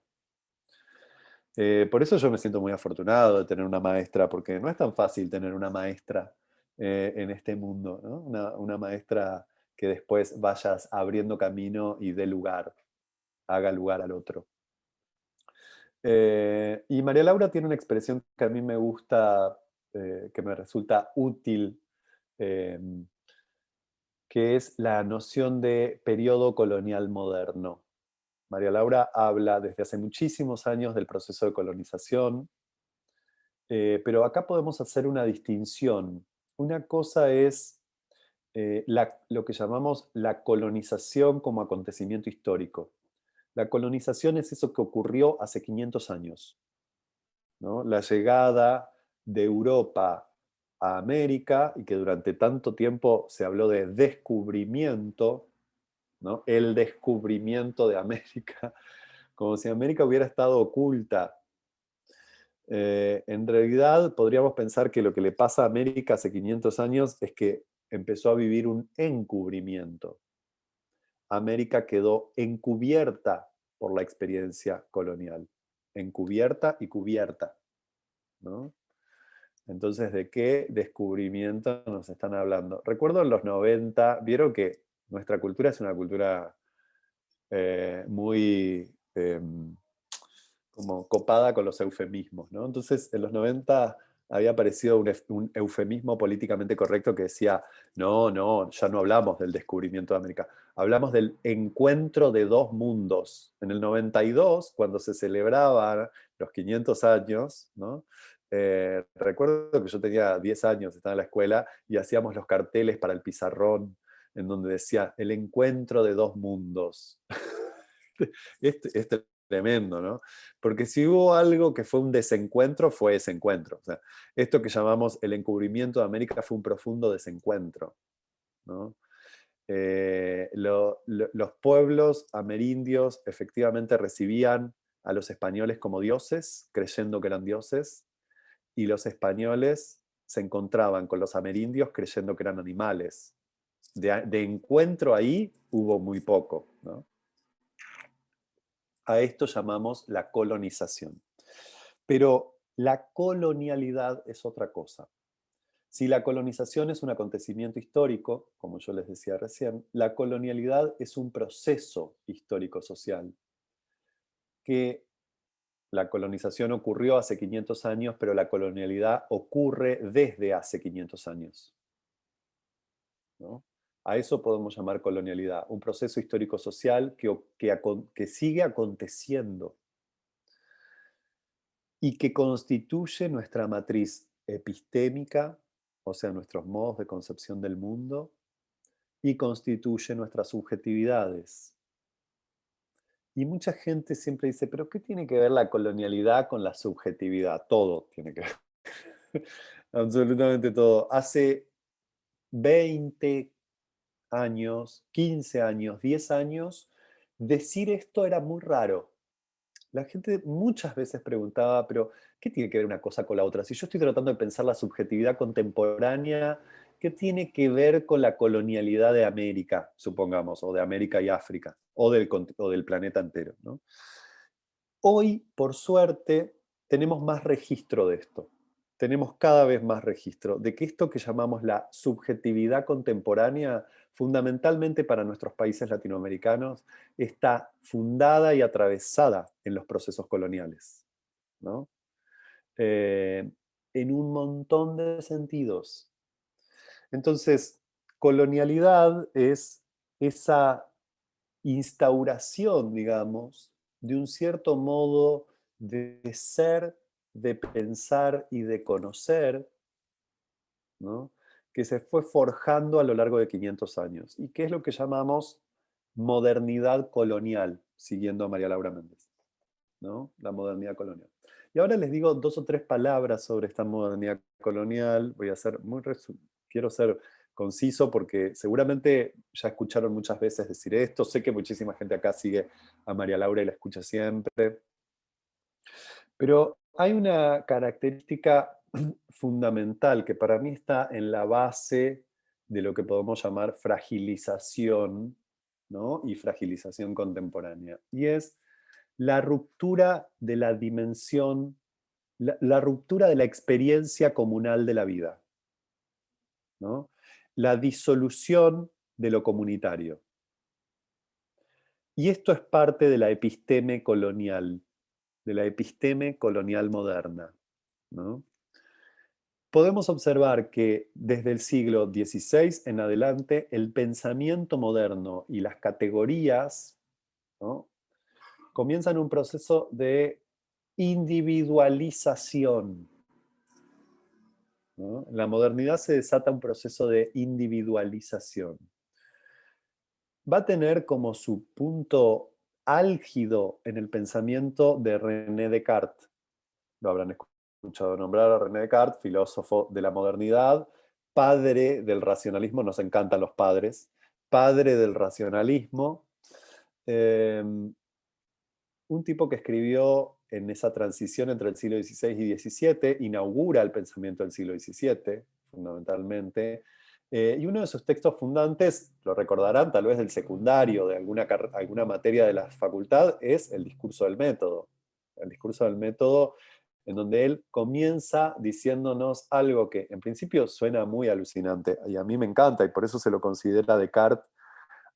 Por eso yo me siento muy afortunado de tener una maestra, porque no es tan fácil tener una maestra en este mundo, ¿no? Una maestra que después vayas abriendo camino y dé lugar, haga lugar al otro. Y María Laura tiene una expresión que a mí me gusta, que me resulta útil, eh, que es la noción de periodo colonial moderno. María Laura habla desde hace muchísimos años del proceso de colonización, pero acá podemos hacer una distinción. Una cosa es lo que llamamos la colonización como acontecimiento histórico. La colonización es eso que ocurrió hace 500 años, ¿no? La llegada de Europa a América, y que durante tanto tiempo se habló de descubrimiento, ¿no? El descubrimiento de América, como si América hubiera estado oculta. En realidad podríamos pensar que lo que le pasa a América hace 500 años es que empezó a vivir un encubrimiento. América quedó encubierta por la experiencia colonial, encubierta y cubierta, ¿no? Entonces, ¿de qué descubrimiento nos están hablando? Recuerdo en los 90, vieron que nuestra cultura es una cultura muy como copada con los eufemismos, ¿no? Entonces, en los 90 había aparecido un eufemismo políticamente correcto que decía, no, ya no hablamos del descubrimiento de América, hablamos del encuentro de dos mundos. En el 92, cuando se celebraban los 500 años, ¿no? Recuerdo que yo tenía 10 años, estaba en la escuela, y hacíamos los carteles para el pizarrón, en donde decía, el encuentro de dos mundos. Es tremendo, ¿no? Porque si hubo algo que fue un desencuentro, fue ese encuentro. O sea, esto que llamamos el encubrimiento de América fue un profundo desencuentro, ¿no? Los pueblos amerindios efectivamente recibían a los españoles como dioses, creyendo que eran dioses, y los españoles se encontraban con los amerindios creyendo que eran animales. De encuentro ahí hubo muy poco, ¿no? A esto llamamos la colonización. Pero la colonialidad es otra cosa. Si la colonización es un acontecimiento histórico, como yo les decía recién, la colonialidad es un proceso histórico-social. Que la colonización ocurrió hace 500 años, pero la colonialidad ocurre desde hace 500 años, ¿no? A eso podemos llamar colonialidad, un proceso histórico-social que sigue aconteciendo. y que constituye nuestra matriz epistémica, o sea, nuestros modos de concepción del mundo, y constituye nuestras subjetividades. Y mucha gente siempre dice, pero ¿qué tiene que ver la colonialidad con la subjetividad? Todo tiene que ver. Absolutamente todo. Hace 20 años, 15 años, 10 años, decir esto era muy raro. La gente muchas veces preguntaba, pero ¿qué tiene que ver una cosa con la otra? Si yo estoy tratando de pensar la subjetividad contemporánea, ¿qué tiene que ver con la colonialidad de América, supongamos, o de América y África, o del planeta entero, ¿no? Hoy, por suerte, tenemos más registro de esto. Tenemos cada vez más registro de que esto que llamamos la subjetividad contemporánea, fundamentalmente para nuestros países latinoamericanos, está fundada y atravesada en los procesos coloniales, ¿no? En un montón de sentidos. Entonces, colonialidad es esa instauración, digamos, de un cierto modo de ser, de pensar y de conocer, ¿no? Que se fue forjando a lo largo de 500 años. ¿Y qué es lo que llamamos modernidad colonial, siguiendo a María Laura Méndez, ¿no? La modernidad colonial. Y ahora les digo 2 o 3 palabras sobre esta modernidad colonial. Voy a ser quiero ser conciso porque seguramente ya escucharon muchas veces decir esto. Sé que muchísima gente acá sigue a María Laura y la escucha siempre. Pero hay una característica fundamental que para mí está en la base de lo que podemos llamar fragilización, ¿no? Y fragilización contemporánea. Y es la ruptura de la dimensión, la ruptura de la experiencia comunal de la vida, ¿no? La disolución de lo comunitario. Y esto es parte de la episteme colonial moderna, ¿no? Podemos observar que desde el siglo XVI en adelante el pensamiento moderno y las categorías, ¿no?, comienzan un proceso de individualización, ¿no? En la modernidad se desata un proceso de individualización. Va a tener como su punto álgido en el pensamiento de René Descartes. Lo habrán escuchado nombrar a René Descartes, filósofo de la modernidad, padre del racionalismo, nos encantan los padres, padre del racionalismo, un tipo que escribió en esa transición entre el siglo XVI y XVII, inaugura el pensamiento del siglo XVII, fundamentalmente, y uno de sus textos fundantes, lo recordarán tal vez del secundario, de alguna materia de la facultad, es el discurso del método. El discurso del método, en donde él comienza diciéndonos algo que en principio suena muy alucinante, y a mí me encanta, y por eso se lo considera Descartes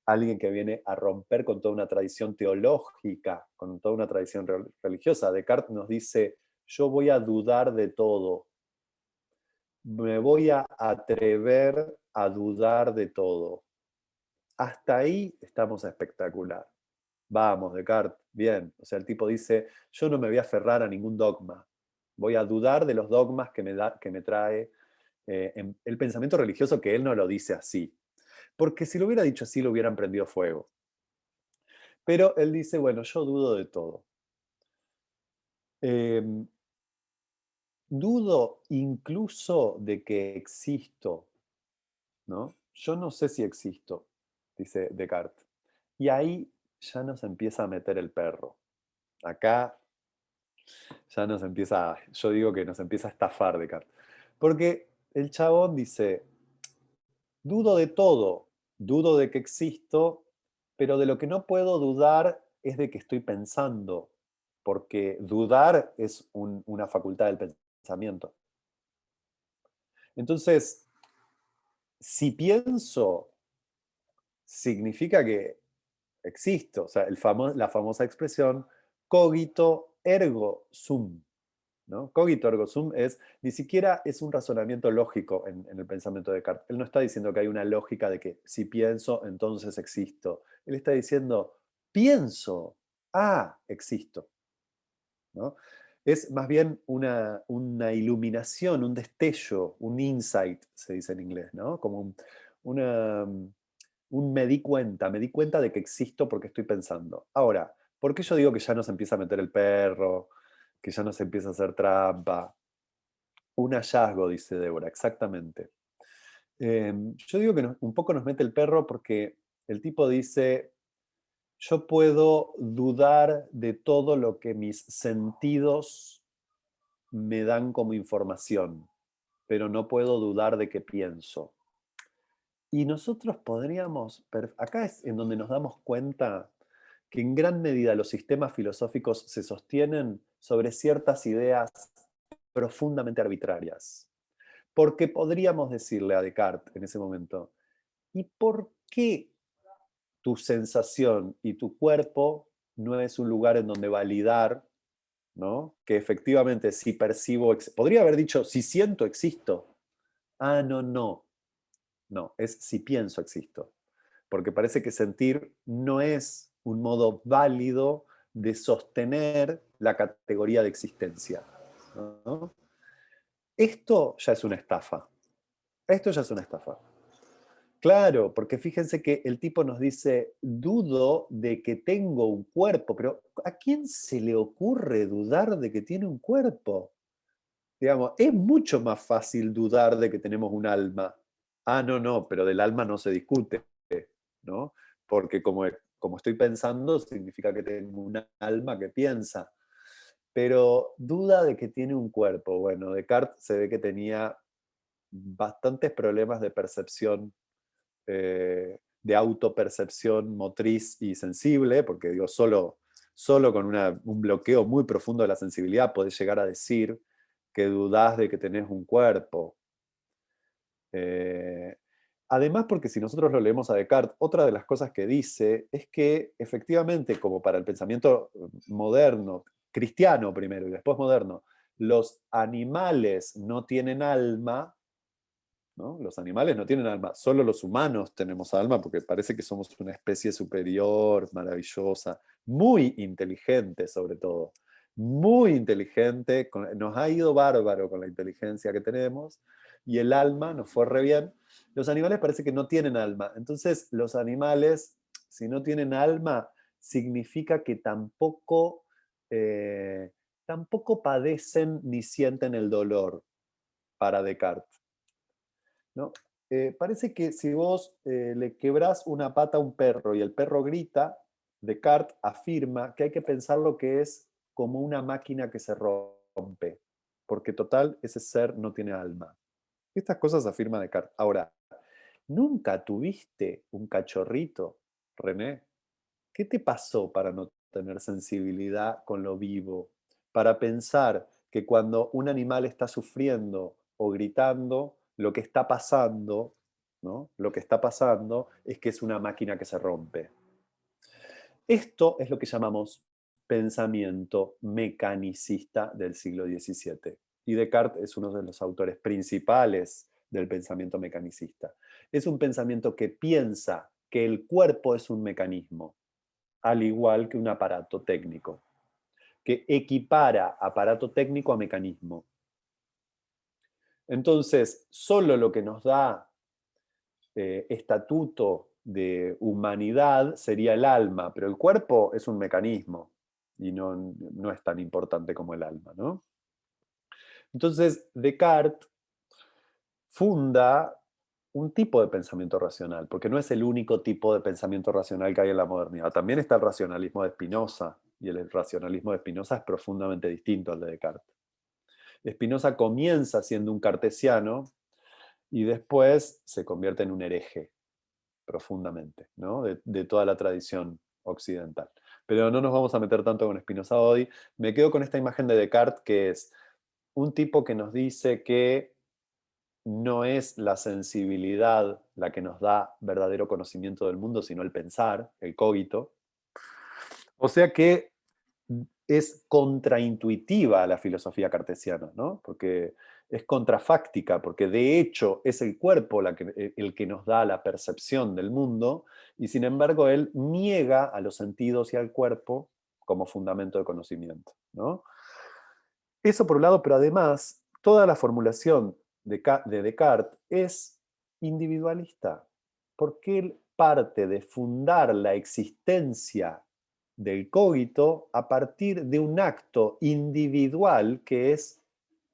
alguien que viene a romper con toda una tradición teológica, con toda una tradición religiosa. Descartes nos dice, yo voy a dudar de todo, me voy a atrever a dudar de todo. Hasta ahí estamos espectacular. Vamos, Descartes, bien. O sea, el tipo dice, yo no me voy a aferrar a ningún dogma, voy a dudar de los dogmas que me trae el pensamiento religioso, que él no lo dice así. Porque si lo hubiera dicho así, lo hubieran prendido fuego. Pero él dice, bueno, yo dudo de todo. Dudo incluso de que existo, ¿no? Yo no sé si existo, dice Descartes. Y ahí ya nos empieza a meter el perro. Acá ya nos empieza, yo digo que nos empieza a estafar Descartes. Porque el chabón dice, dudo de todo, dudo de que existo, pero de lo que no puedo dudar es de que estoy pensando, porque dudar es una facultad del pensamiento. Entonces, si pienso, significa que existo, o sea, la famosa expresión cogito ergo sum, ¿no? Cogito ergo sum ni siquiera es un razonamiento lógico en el pensamiento de Descartes. Él no está diciendo que hay una lógica de que si pienso, entonces existo. Él está diciendo, pienso, existo, ¿no? Es más bien una iluminación, un destello, un insight, se dice en inglés, ¿no? Como un me di cuenta de que existo porque estoy pensando. Ahora, ¿por qué yo digo que ya nos empieza a meter el perro, que ya nos empieza a hacer trampa? Un hallazgo, dice Débora, exactamente. Yo digo que un poco nos mete el perro porque el tipo dice, yo puedo dudar de todo lo que mis sentidos me dan como información, pero no puedo dudar de que pienso. Y nosotros podríamos, acá es en donde nos damos cuenta que en gran medida los sistemas filosóficos se sostienen sobre ciertas ideas profundamente arbitrarias. Porque podríamos decirle a Descartes en ese momento, ¿y por qué tu sensación y tu cuerpo no es un lugar en donde validar, ¿no? Que efectivamente si percibo, podría haber dicho, si siento, existo. Ah, no, es si pienso, existo. Porque parece que sentir no es un modo válido de sostener la categoría de existencia, ¿no? Esto ya es una estafa. Esto ya es una estafa. Claro, porque fíjense que el tipo nos dice, dudo de que tengo un cuerpo, pero ¿a quién se le ocurre dudar de que tiene un cuerpo? Digamos, es mucho más fácil dudar de que tenemos un alma. Ah, no, pero del alma no se discute, ¿no? Porque como estoy pensando, significa que tengo un alma que piensa. Pero duda de que tiene un cuerpo. Bueno, Descartes se ve que tenía bastantes problemas de percepción, de autopercepción motriz y sensible, porque digo, solo con un bloqueo muy profundo de la sensibilidad podés llegar a decir que dudás de que tenés un cuerpo. Además, porque si nosotros lo leemos a Descartes, otra de las cosas que dice es que efectivamente, como para el pensamiento moderno, cristiano primero y después moderno, los animales no tienen alma, ¿no? Los animales no tienen alma, solo los humanos tenemos alma porque parece que somos una especie superior, maravillosa, muy inteligente sobre todo, muy inteligente, nos ha ido bárbaro con la inteligencia que tenemos y el alma nos fue re bien. Los animales parece que no tienen alma, entonces los animales, si no tienen alma, significa que tampoco padecen ni sienten el dolor para Descartes, ¿no? Parece que si vos le quebrás una pata a un perro y el perro grita, Descartes afirma que hay que pensar lo que es como una máquina que se rompe, porque total, ese ser no tiene alma. Estas cosas afirma Descartes. Ahora, ¿nunca tuviste un cachorrito, René? ¿Qué te pasó para no tener sensibilidad con lo vivo? Para pensar que cuando un animal está sufriendo o gritando, lo que está pasando, ¿no? Lo que está pasando es que es una máquina que se rompe. Esto es lo que llamamos pensamiento mecanicista del siglo XVII. Y Descartes es uno de los autores principales del pensamiento mecanicista. Es un pensamiento que piensa que el cuerpo es un mecanismo, al igual que un aparato técnico, que equipara aparato técnico a mecanismo. Entonces, solo lo que nos da estatuto de humanidad sería el alma, pero el cuerpo es un mecanismo y no es tan importante como el alma, ¿no? Entonces, Descartes funda un tipo de pensamiento racional, porque no es el único tipo de pensamiento racional que hay en la modernidad. También está el racionalismo de Spinoza, y el racionalismo de Spinoza es profundamente distinto al de Descartes. Spinoza comienza siendo un cartesiano y después se convierte en un hereje, profundamente, ¿no? de toda la tradición occidental. Pero no nos vamos a meter tanto con Spinoza hoy. Me quedo con esta imagen de Descartes, que es un tipo que nos dice que no es la sensibilidad la que nos da verdadero conocimiento del mundo, sino el pensar, el cogito. O sea que es contraintuitiva la filosofía cartesiana, ¿no? Porque es contrafáctica, porque de hecho es el cuerpo el que nos da la percepción del mundo, y sin embargo él niega a los sentidos y al cuerpo como fundamento de conocimiento, ¿no? Eso por un lado, pero además, toda la formulación de Descartes es individualista, porque él parte de fundar la existencia del cogito a partir de un acto individual que es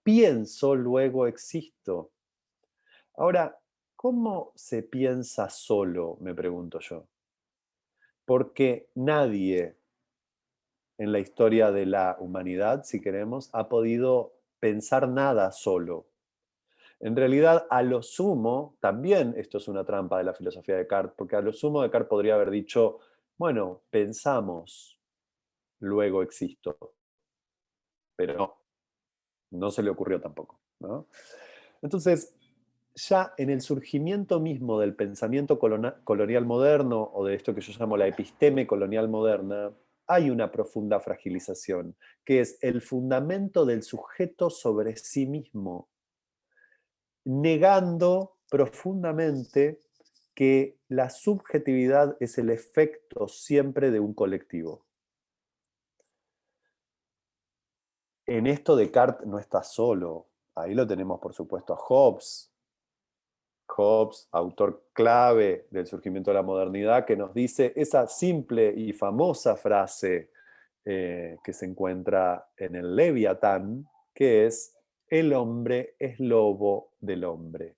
pienso, luego existo. Ahora, ¿cómo se piensa solo? Me pregunto yo. Porque nadie en la historia de la humanidad, si queremos, ha podido pensar nada solo. En realidad, a lo sumo, también esto es una trampa de la filosofía de Descartes, porque a lo sumo Descartes podría haber dicho, bueno, pensamos, luego existo. Pero no se le ocurrió tampoco, ¿no? Entonces, ya en el surgimiento mismo del pensamiento colonial moderno, o de esto que yo llamo la episteme colonial moderna, hay una profunda fragilización, que es el fundamento del sujeto sobre sí mismo, negando profundamente que la subjetividad es el efecto siempre de un colectivo. En esto Descartes no está solo. Ahí lo tenemos, por supuesto, a Hobbes. Hobbes, autor clave del surgimiento de la modernidad, que nos dice esa simple y famosa frase que se encuentra en el Leviatán, que es: el hombre es lobo del hombre,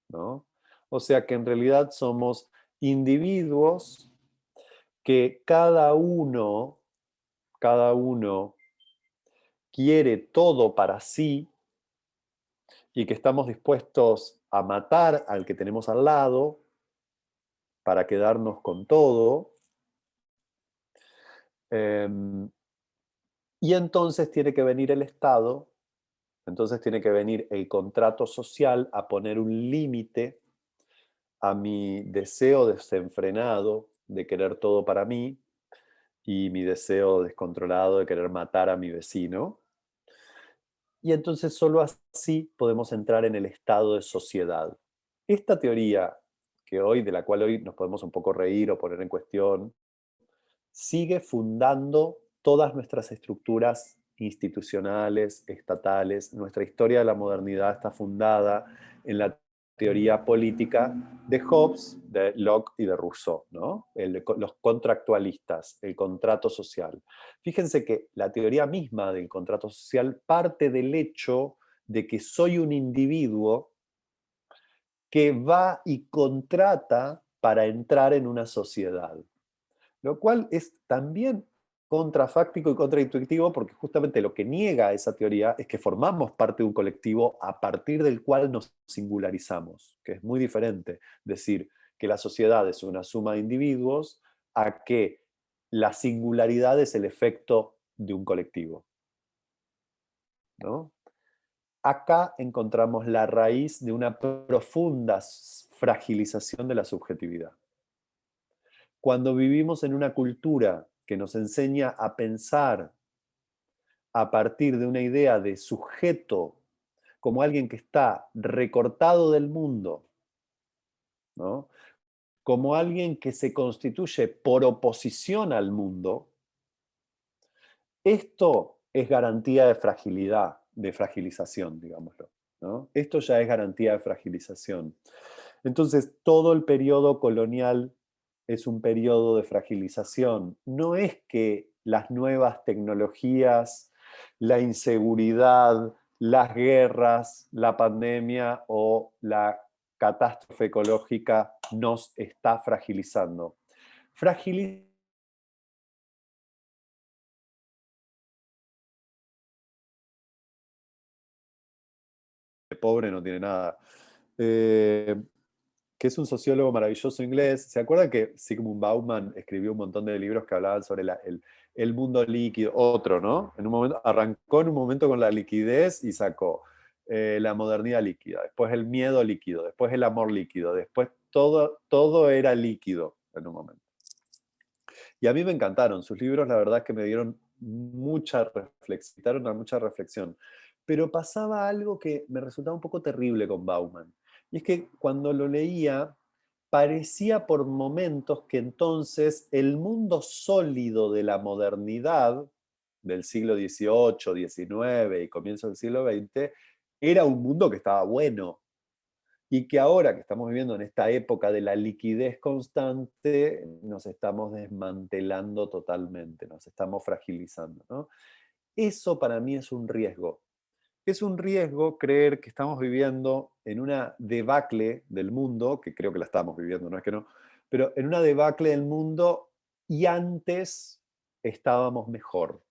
¿no? O sea que en realidad somos individuos que cada uno quiere todo para sí y que estamos dispuestos a matar al que tenemos al lado para quedarnos con todo. Y entonces tiene que venir el Estado, entonces tiene que venir el contrato social a poner un límite a mi deseo desenfrenado de querer todo para mí y mi deseo descontrolado de querer matar a mi vecino. Y entonces solo así podemos entrar en el estado de sociedad. Esta teoría, de la cual hoy nos podemos un poco reír o poner en cuestión, sigue fundando todas nuestras estructuras institucionales, estatales. Nuestra historia de la modernidad está fundada en la teoría política de Hobbes, de Locke y de Rousseau, ¿no? Los contractualistas, el contrato social. Fíjense que la teoría misma del contrato social parte del hecho de que soy un individuo que va y contrata para entrar en una sociedad. Lo cual es también contrafáctico y contraintuitivo, porque justamente lo que niega esa teoría es que formamos parte de un colectivo a partir del cual nos singularizamos, que es muy diferente decir que la sociedad es una suma de individuos a que la singularidad es el efecto de un colectivo, ¿no? Acá encontramos la raíz de una profunda fragilización de la subjetividad. Cuando vivimos en una cultura que nos enseña a pensar a partir de una idea de sujeto como alguien que está recortado del mundo, ¿no? Como alguien que se constituye por oposición al mundo, esto es garantía de fragilidad, de fragilización, digámoslo, ¿no? Esto ya es garantía de fragilización. Entonces, todo el periodo colonial es un periodo de fragilización. No es que las nuevas tecnologías, la inseguridad, las guerras, la pandemia o la catástrofe ecológica nos está fragilizando. Pobre no tiene nada. Que es un sociólogo maravilloso inglés. ¿Se acuerdan que Zygmunt Bauman escribió un montón de libros que hablaban sobre el mundo líquido? Otro, ¿no? Arrancó en un momento con la liquidez y sacó la modernidad líquida, después el miedo líquido, después el amor líquido, después todo era líquido en un momento. Y a mí me encantaron. Sus libros, la verdad es que me dieron mucha reflexión. Pero pasaba algo que me resultaba un poco terrible con Bauman. Y es que cuando lo leía, parecía por momentos que entonces el mundo sólido de la modernidad del siglo XVIII, XIX y comienzo del siglo XX, era un mundo que estaba bueno. Y que ahora que estamos viviendo en esta época de la liquidez constante, nos estamos desmantelando totalmente, nos estamos fragilizando, ¿no? Eso para mí es un riesgo. Es un riesgo creer que estamos viviendo en una debacle del mundo, que creo que la estamos viviendo, no es que no, pero en una debacle del mundo y antes estábamos mejor.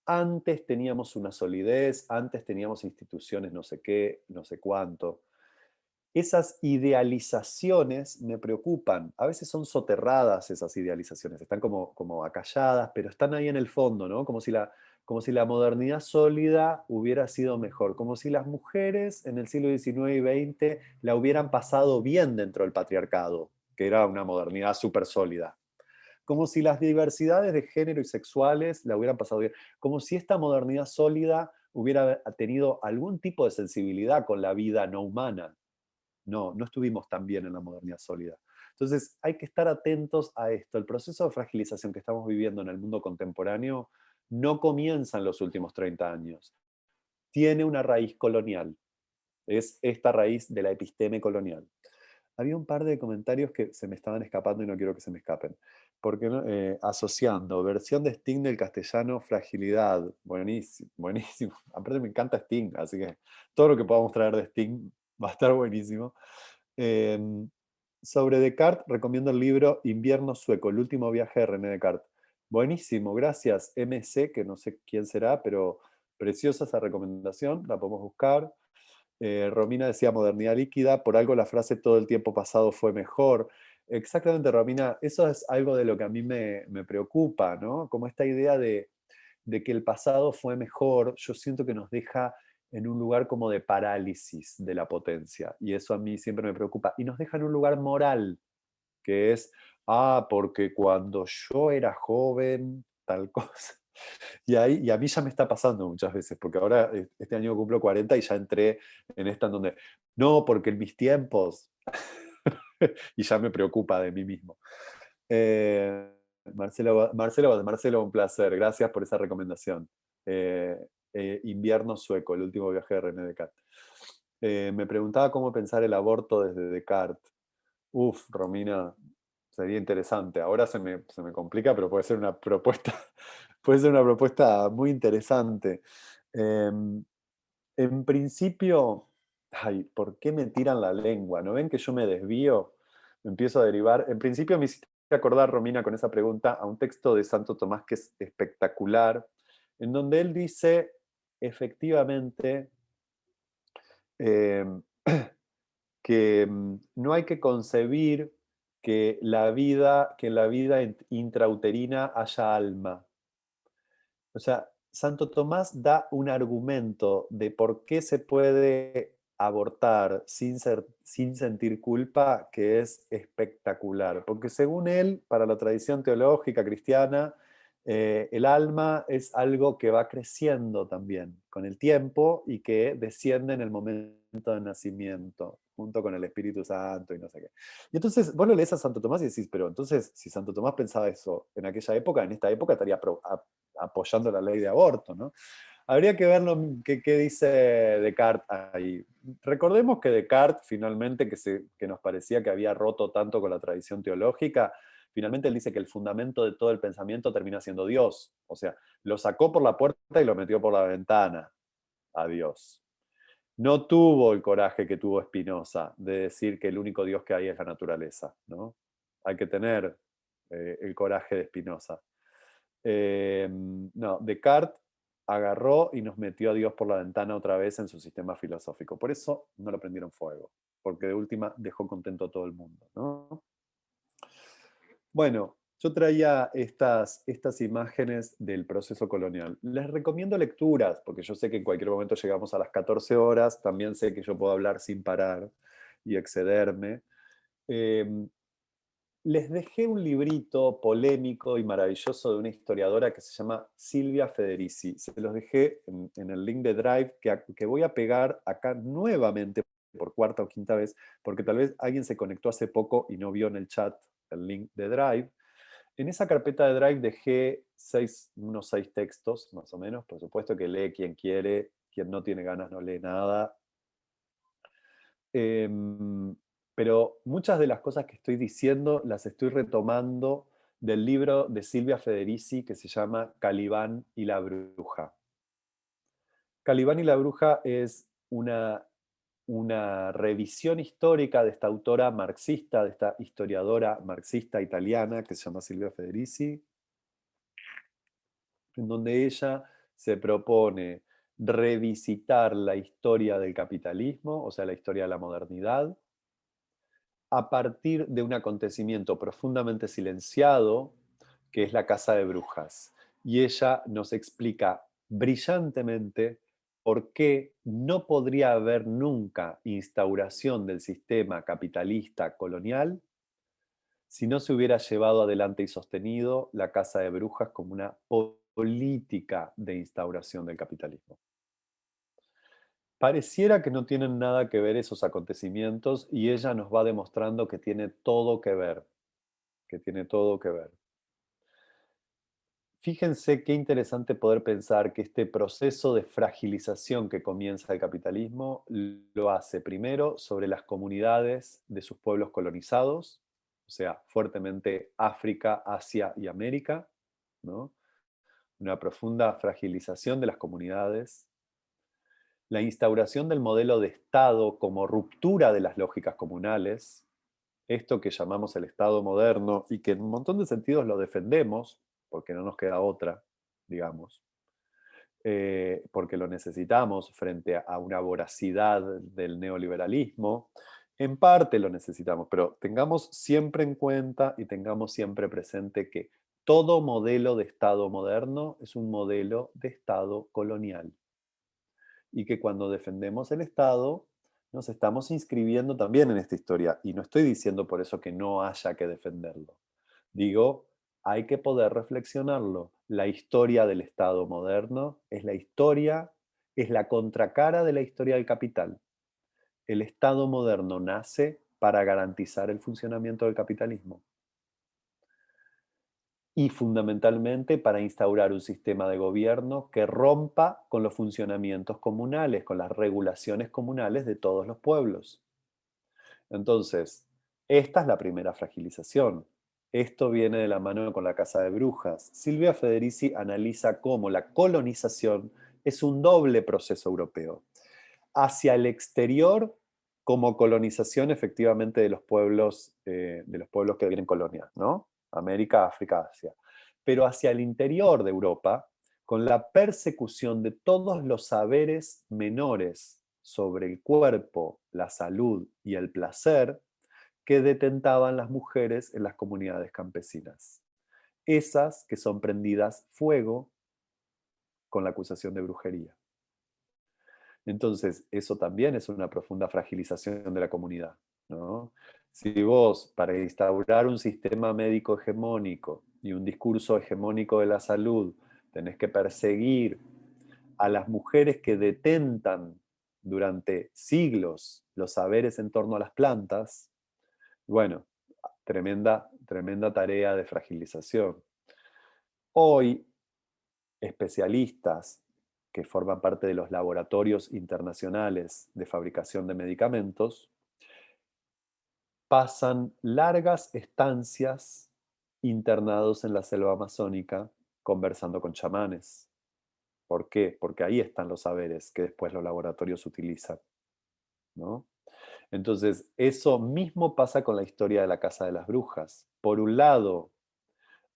Antes teníamos una solidez, antes teníamos instituciones no sé qué, no sé cuánto. Esas idealizaciones me preocupan. A veces son soterradas esas idealizaciones, están como acalladas, pero están ahí en el fondo, ¿no? Como si la modernidad sólida hubiera sido mejor, como si las mujeres en el siglo XIX y XX la hubieran pasado bien dentro del patriarcado, que era una modernidad súper sólida. Como si las diversidades de género y sexuales la hubieran pasado bien. Como si esta modernidad sólida hubiera tenido algún tipo de sensibilidad con la vida no humana. No estuvimos tan bien en la modernidad sólida. Entonces hay que estar atentos a esto. El proceso de fragilización que estamos viviendo en el mundo contemporáneo no comienza en los últimos 30 años. Tiene una raíz colonial. Es esta raíz de la episteme colonial. Había un par de comentarios que se me estaban escapando y no quiero que se me escapen. Porque asociando versión de Sting del castellano, fragilidad. Buenísimo, buenísimo. Aparte me encanta Sting, así que todo lo que podamos traer de Sting va a estar buenísimo. Sobre Descartes, recomiendo el libro Invierno Sueco, el último viaje de René Descartes. Buenísimo, gracias MC, que no sé quién será, pero preciosa esa recomendación, la podemos buscar. Romina decía modernidad líquida, por algo la frase todo el tiempo pasado fue mejor. Exactamente, Romina, eso es algo de lo que a mí me preocupa, ¿no? Como esta idea de que el pasado fue mejor, yo siento que nos deja en un lugar como de parálisis de la potencia, y eso a mí siempre me preocupa, y nos deja en un lugar moral, que es, porque cuando yo era joven, tal cosa. Y a mí ya me está pasando muchas veces, porque ahora este año cumplo 40 y ya entré en esta en donde, no, porque en mis tiempos, y ya me preocupa de mí mismo. Marcelo, un placer, gracias por esa recomendación. Invierno Sueco, el último viaje de René Descartes. Me preguntaba cómo pensar el aborto desde Descartes. Uf, Romina, sería interesante. Ahora se me complica, pero puede ser una propuesta, puede ser una propuesta muy interesante. En principio, ¿por qué me tiran la lengua? ¿No ven que yo me desvío? Me empiezo a derivar. En principio me hiciste acordar, Romina, con esa pregunta, a un texto de Santo Tomás que es espectacular, en donde él dice, efectivamente, eh, que no hay que concebir que en la vida intrauterina haya alma. O sea, Santo Tomás da un argumento de por qué se puede abortar sin sentir culpa que es espectacular. Porque según él, para la tradición teológica cristiana, el alma es algo que va creciendo también con el tiempo y que desciende en el momento de nacimiento, junto con el Espíritu Santo y no sé qué. Y entonces vos lo lees a Santo Tomás y decís, pero entonces si Santo Tomás pensaba eso en aquella época, en esta época estaría apoyando la ley de aborto, ¿no? Habría que ver qué dice Descartes ahí. Recordemos que Descartes, finalmente, que nos parecía que había roto tanto con la tradición teológica, finalmente él dice que el fundamento de todo el pensamiento termina siendo Dios. O sea, lo sacó por la puerta y lo metió por la ventana a Dios. No tuvo el coraje que tuvo Spinoza de decir que el único Dios que hay es la naturaleza, ¿no? Hay que tener el coraje de Spinoza. No, Descartes agarró y nos metió a Dios por la ventana otra vez en su sistema filosófico. Por eso no lo prendieron fuego, porque de última dejó contento a todo el mundo, ¿no? Bueno, yo traía estas imágenes del proceso colonial. Les recomiendo lecturas, porque yo sé que en cualquier momento llegamos a las 14 horas, también sé que yo puedo hablar sin parar y excederme. Les dejé un librito polémico y maravilloso de una historiadora que se llama Silvia Federici. Se los dejé en el link de Drive, que voy a pegar acá nuevamente por cuarta o quinta vez, porque tal vez alguien se conectó hace poco y no vio en el chat el link de Drive. En esa carpeta de Drive dejé unos 6 textos, más o menos. Por supuesto que lee quien quiere, quien no tiene ganas no lee nada. Pero muchas de las cosas que estoy diciendo las estoy retomando del libro de Silvia Federici que se llama Calibán y la bruja. Calibán y la bruja es una revisión histórica de esta autora marxista, de esta historiadora marxista italiana que se llama Silvia Federici, en donde ella se propone revisitar la historia del capitalismo, o sea, la historia de la modernidad, a partir de un acontecimiento profundamente silenciado, que es la Casa de Brujas. Y ella nos explica brillantemente por qué no podría haber nunca instauración del sistema capitalista colonial si no se hubiera llevado adelante y sostenido la Casa de Brujas como una política de instauración del capitalismo. Pareciera que no tienen nada que ver esos acontecimientos y ella nos va demostrando que tiene todo que ver, que tiene todo que ver. Fíjense qué interesante poder pensar que este proceso de fragilización que comienza el capitalismo lo hace primero sobre las comunidades de sus pueblos colonizados, o sea, fuertemente África, Asia y América, ¿no? Una profunda fragilización de las comunidades, la instauración del modelo de Estado como ruptura de las lógicas comunales, esto que llamamos el Estado moderno y que en un montón de sentidos lo defendemos, porque no nos queda otra, digamos, porque lo necesitamos frente a una voracidad del neoliberalismo. En parte lo necesitamos, pero tengamos siempre en cuenta y tengamos siempre presente que todo modelo de Estado moderno es un modelo de Estado colonial. Y que cuando defendemos el Estado, nos estamos inscribiendo también en esta historia. Y no estoy diciendo por eso que no haya que defenderlo. Digo, hay que poder reflexionarlo. La historia del Estado moderno es la historia, es la contracara de la historia del capital. El Estado moderno nace para garantizar el funcionamiento del capitalismo. Y fundamentalmente para instaurar un sistema de gobierno que rompa con los funcionamientos comunales, con las regulaciones comunales de todos los pueblos. Entonces, esta es la primera fragilización. Esto viene de la mano con la Casa de Brujas. Silvia Federici analiza cómo la colonización es un doble proceso europeo. Hacia el exterior, como colonización efectivamente de los pueblos que vienen colonias, ¿no? América, África, Asia. Pero hacia el interior de Europa, con la persecución de todos los saberes menores sobre el cuerpo, la salud y el placer que detentaban las mujeres en las comunidades campesinas. Esas que son prendidas fuego con la acusación de brujería. Entonces, eso también es una profunda fragilización de la comunidad, ¿no? Si vos, para instaurar un sistema médico hegemónico y un discurso hegemónico de la salud, tenés que perseguir a las mujeres que detentan durante siglos los saberes en torno a las plantas, bueno, tremenda tarea de fragilización. Hoy, especialistas que forman parte de los laboratorios internacionales de fabricación de medicamentos, pasan largas estancias internados en la selva amazónica conversando con chamanes. ¿Por qué? Porque ahí están los saberes que después los laboratorios utilizan, ¿no? Entonces, eso mismo pasa con la historia de la Casa de las Brujas. Por un lado,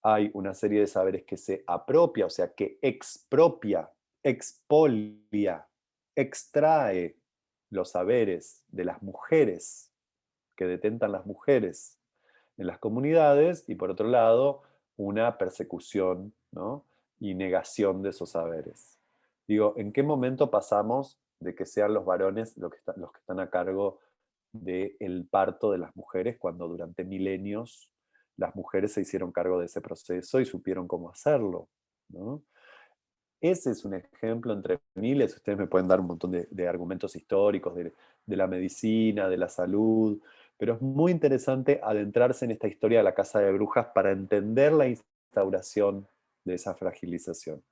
hay una serie de saberes que se apropia, o sea, que expropia, expolia, extrae los saberes de las mujeres, que detentan las mujeres en las comunidades, y por otro lado, una persecución, ¿no? Y negación de esos saberes. Digo, ¿en qué momento pasamos de que sean los varones los que están a cargo del parto de las mujeres, cuando durante milenios las mujeres se hicieron cargo de ese proceso y supieron cómo hacerlo, ¿no? Ese es un ejemplo entre miles. Ustedes me pueden dar un montón de argumentos históricos de la medicina, de la salud, pero es muy interesante adentrarse en esta historia de la casa de brujas para entender la instauración de esa fragilización.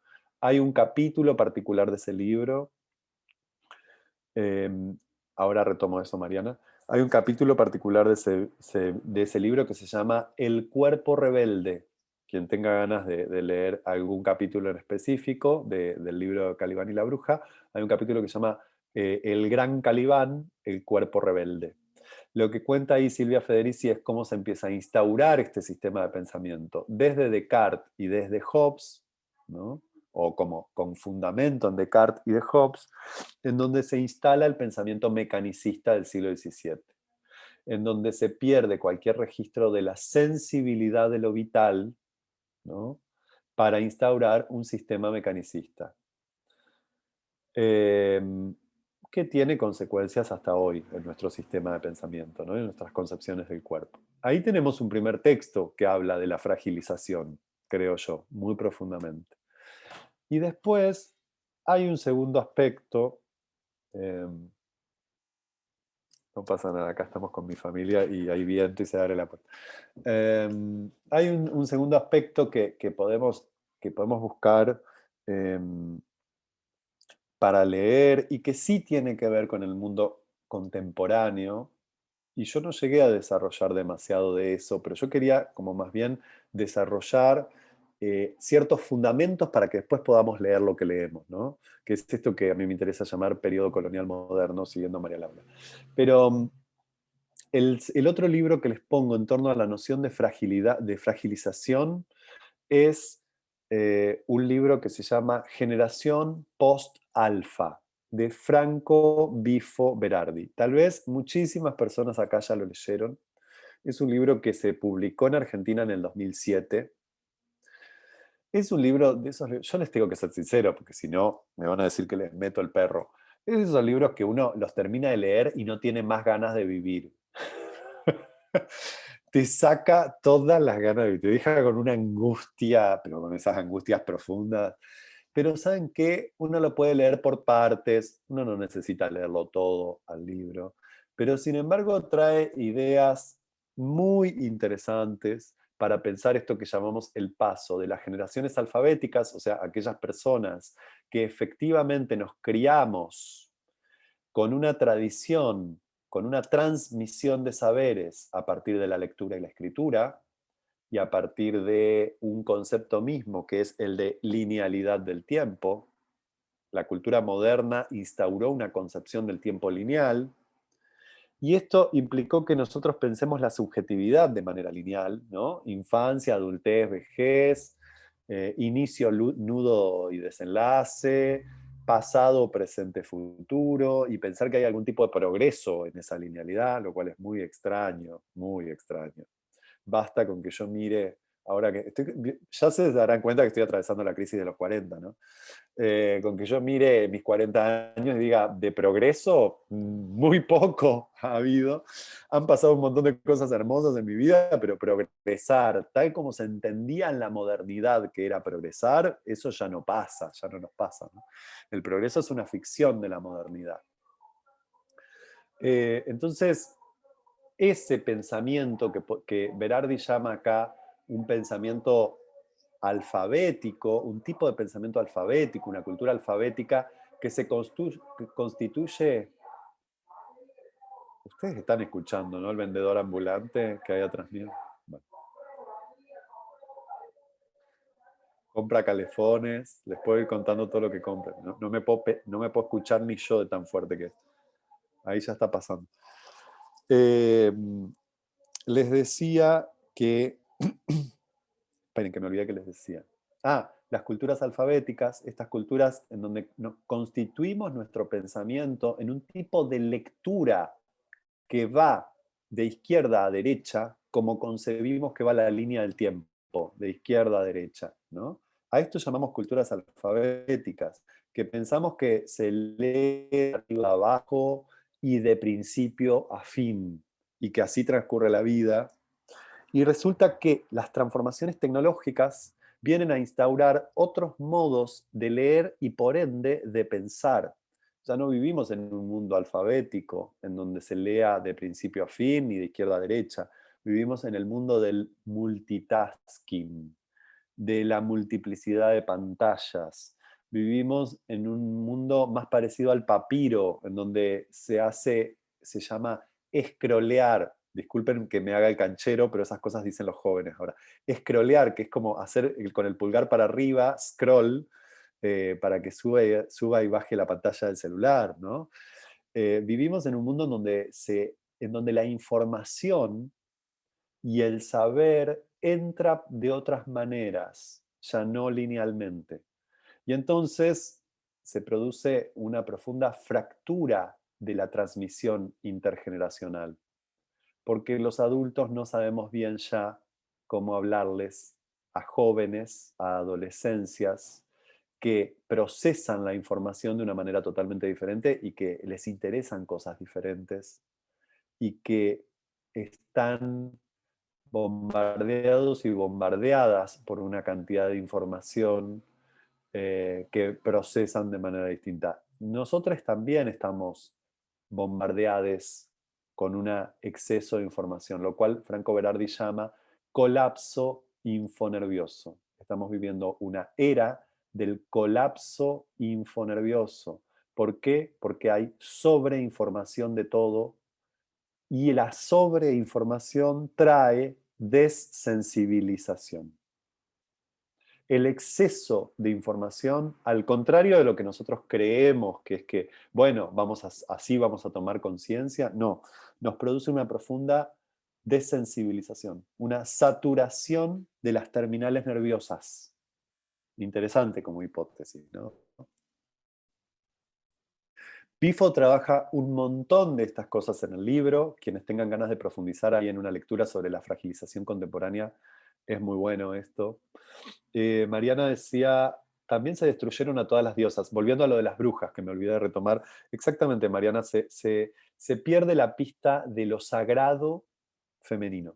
Hay un capítulo particular de ese libro, ahora retomo eso, Mariana. Hay un capítulo particular de ese libro que se llama El cuerpo rebelde. Quien tenga ganas de leer algún capítulo en específico del libro de Calibán y la bruja, hay un capítulo que se llama El gran Calibán, el cuerpo rebelde. Lo que cuenta ahí Silvia Federici es cómo se empieza a instaurar este sistema de pensamiento, desde Descartes y desde Hobbes, ¿no? O como con fundamento en Descartes y de Hobbes, en donde se instala el pensamiento mecanicista del siglo XVII, en donde se pierde cualquier registro de la sensibilidad de lo vital, ¿no? Para instaurar un sistema mecanicista. Que tiene consecuencias hasta hoy en nuestro sistema de pensamiento, ¿no? En nuestras concepciones del cuerpo. Ahí tenemos un primer texto que habla de la fragilización, creo yo, muy profundamente. Y después hay un segundo aspecto, no pasa nada, acá estamos con mi familia y hay viento y se abre la puerta. Hay un segundo aspecto que podemos buscar para leer y que sí tiene que ver con el mundo contemporáneo, y yo no llegué a desarrollar demasiado de eso, pero yo quería como más bien desarrollar ciertos fundamentos para que después podamos leer lo que leemos, ¿no? Que es esto que a mí me interesa llamar periodo colonial moderno, siguiendo a María Laura. Pero el otro libro que les pongo en torno a la noción de fragilidad, de fragilización, es un libro que se llama Generación Post-Alfa, de Franco Bifo Berardi. Tal vez muchísimas personas acá ya lo leyeron. Es un libro que se publicó en Argentina en el 2007. Es un libro de esos libros, yo les tengo que ser sincero, porque si no me van a decir que les meto el perro. Es de esos libros que uno los termina de leer y no tiene más ganas de vivir. Te saca todas las ganas de vivir, te deja con una angustia, pero con esas angustias profundas. Pero ¿saben qué? Uno lo puede leer por partes, uno no necesita leerlo todo al libro, pero sin embargo trae ideas muy interesantes para pensar esto que llamamos el paso de las generaciones alfabéticas, o sea, aquellas personas que efectivamente nos criamos con una tradición, con una transmisión de saberes a partir de la lectura y la escritura, y a partir de un concepto mismo que es el de linealidad del tiempo. La cultura moderna instauró una concepción del tiempo lineal, y esto implicó que nosotros pensemos la subjetividad de manera lineal, ¿no? Infancia, adultez, vejez, inicio, nudo y desenlace, pasado, presente, futuro, y pensar que hay algún tipo de progreso en esa linealidad, lo cual es muy extraño, muy extraño. Basta con que yo mire, ahora que ya se darán cuenta que estoy atravesando la crisis de los 40, ¿no? Con que yo mire mis 40 años y diga, de progreso, muy poco ha habido. Han pasado un montón de cosas hermosas en mi vida, pero progresar, tal como se entendía en la modernidad que era progresar, eso ya no pasa, ya no nos pasa, ¿no? El progreso es una ficción de la modernidad. Entonces, ese pensamiento que Berardi llama acá un pensamiento alfabético, un tipo de pensamiento alfabético, una cultura alfabética que se constituye... Ustedes están escuchando, ¿no? El vendedor ambulante que hay atrás mío. Bueno. Compra calefones, les puedo ir contando todo lo que compren. No me puedo escuchar ni yo de tan fuerte que es. Ahí ya está pasando. Les decía que... Esperen, que me olvidé que les decía. Las culturas alfabéticas, estas culturas en donde constituimos nuestro pensamiento en un tipo de lectura que va de izquierda a derecha, como concebimos que va la línea del tiempo, de izquierda a derecha, ¿no? A esto llamamos culturas alfabéticas, que pensamos que se lee de arriba a abajo y de principio a fin, y que así transcurre la vida. Y resulta que las transformaciones tecnológicas vienen a instaurar otros modos de leer y por ende de pensar. Ya no vivimos en un mundo alfabético, en donde se lea de principio a fin y de izquierda a derecha. Vivimos en el mundo del multitasking, de la multiplicidad de pantallas. Vivimos en un mundo más parecido al papiro, en donde se llama scrollear. Disculpen que me haga el canchero, pero esas cosas dicen los jóvenes ahora. Scrollear, que es como hacer con el pulgar para arriba, scroll, para que suba y baje la pantalla del celular, ¿no? Vivimos en un mundo en donde la información y el saber entra de otras maneras, ya no linealmente. Y entonces se produce una profunda fractura de la transmisión intergeneracional, porque los adultos no sabemos bien ya cómo hablarles a jóvenes, a adolescencias, que procesan la información de una manera totalmente diferente y que les interesan cosas diferentes y que están bombardeados y bombardeadas por una cantidad de información que procesan de manera distinta. Nosotros también estamos bombardeados con un exceso de información, lo cual Franco Berardi llama colapso infonervioso. Estamos viviendo una era del colapso infonervioso. ¿Por qué? Porque hay sobreinformación de todo y la sobreinformación trae desensibilización. El exceso de información, al contrario de lo que nosotros creemos, que es que, bueno, así vamos a tomar conciencia, no, nos produce una profunda desensibilización, una saturación de las terminales nerviosas. Interesante como hipótesis, ¿no? Pifo trabaja un montón de estas cosas en el libro. Quienes tengan ganas de profundizar ahí en una lectura sobre la fragilización contemporánea, es muy bueno esto. Mariana decía, también se destruyeron a todas las diosas. Volviendo a lo de las brujas, que me olvidé de retomar. Exactamente, Mariana, se pierde la pista de lo sagrado femenino.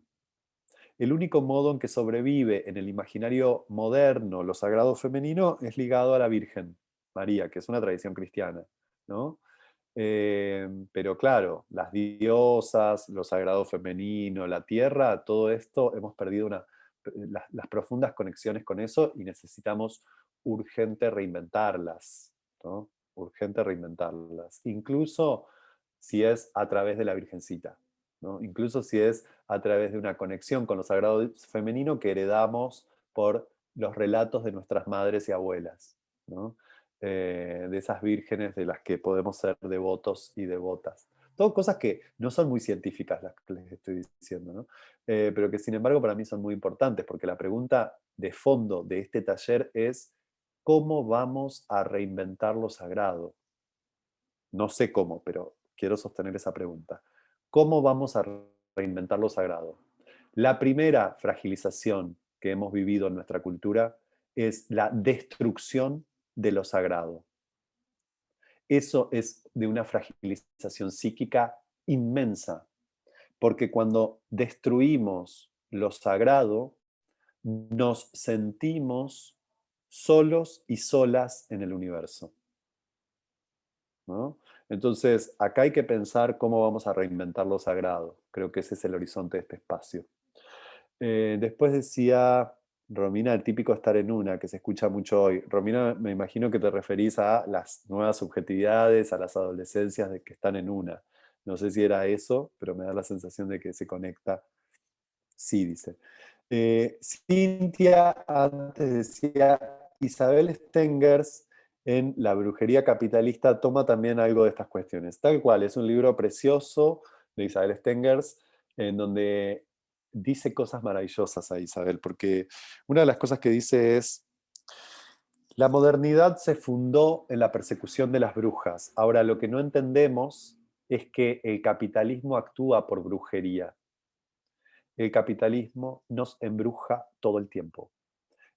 El único modo en que sobrevive en el imaginario moderno lo sagrado femenino es ligado a la Virgen María, que es una tradición cristiana, ¿no? Pero claro, las diosas, lo sagrado femenino, la tierra, todo esto, hemos perdido las profundas conexiones con eso y necesitamos urgente reinventarlas, ¿no? Urgente reinventarlas. Incluso si es a través de la Virgencita, ¿no? Incluso si es a través de una conexión con lo sagrado femenino que heredamos por los relatos de nuestras madres y abuelas, ¿no? De esas vírgenes de las que podemos ser devotos y devotas. Todo cosas que no son muy científicas las que les estoy diciendo, ¿no? Pero que sin embargo para mí son muy importantes, porque la pregunta de fondo de este taller es ¿cómo vamos a reinventar lo sagrado? No sé cómo, pero quiero sostener esa pregunta. ¿Cómo vamos a reinventar lo sagrado? La primera fragilización que hemos vivido en nuestra cultura es la destrucción de lo sagrado. Eso es de una fragilización psíquica inmensa, porque cuando destruimos lo sagrado, nos sentimos solos y solas en el universo, ¿no? Entonces, acá hay que pensar cómo vamos a reinventar lo sagrado. Creo que ese es el horizonte de este espacio. Después decía Romina, el típico estar en una, que se escucha mucho hoy. Romina, me imagino que te referís a las nuevas subjetividades, a las adolescencias de que están en una. No sé si era eso, pero me da la sensación de que se conecta. Sí, dice. Cintia antes decía, Isabel Stengers en La brujería capitalista toma también algo de estas cuestiones. Tal cual, es un libro precioso de Isabel Stengers, en donde dice cosas maravillosas a Isabel, porque una de las cosas que dice es, la modernidad se fundó en la persecución de las brujas. Ahora, lo que no entendemos es que el capitalismo actúa por brujería. El capitalismo nos embruja todo el tiempo.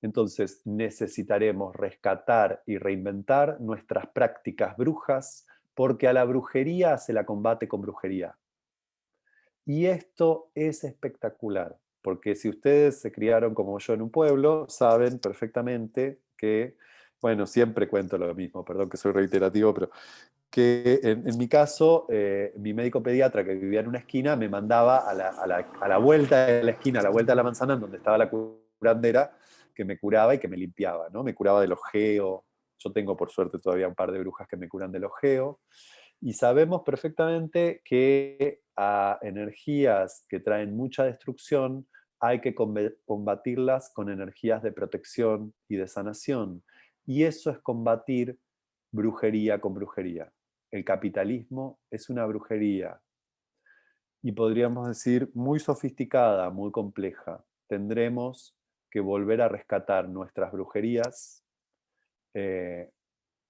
Entonces necesitaremos rescatar y reinventar nuestras prácticas brujas, porque a la brujería se la combate con brujería. Y esto es espectacular, porque si ustedes se criaron como yo en un pueblo, saben perfectamente que, bueno, siempre cuento lo mismo, perdón que soy reiterativo, pero que en mi caso, mi médico pediatra que vivía en una esquina me mandaba a la vuelta de la esquina, a la vuelta de la manzana, en donde estaba la curandera, que me curaba y que me limpiaba, ¿no? Me curaba del ojeo. Yo tengo, por suerte, todavía un par de brujas que me curan del ojeo. Y sabemos perfectamente que a energías que traen mucha destrucción hay que combatirlas con energías de protección y de sanación. Y eso es combatir brujería con brujería. El capitalismo es una brujería y podríamos decir muy sofisticada, muy compleja. Tendremos que volver a rescatar nuestras brujerías eh,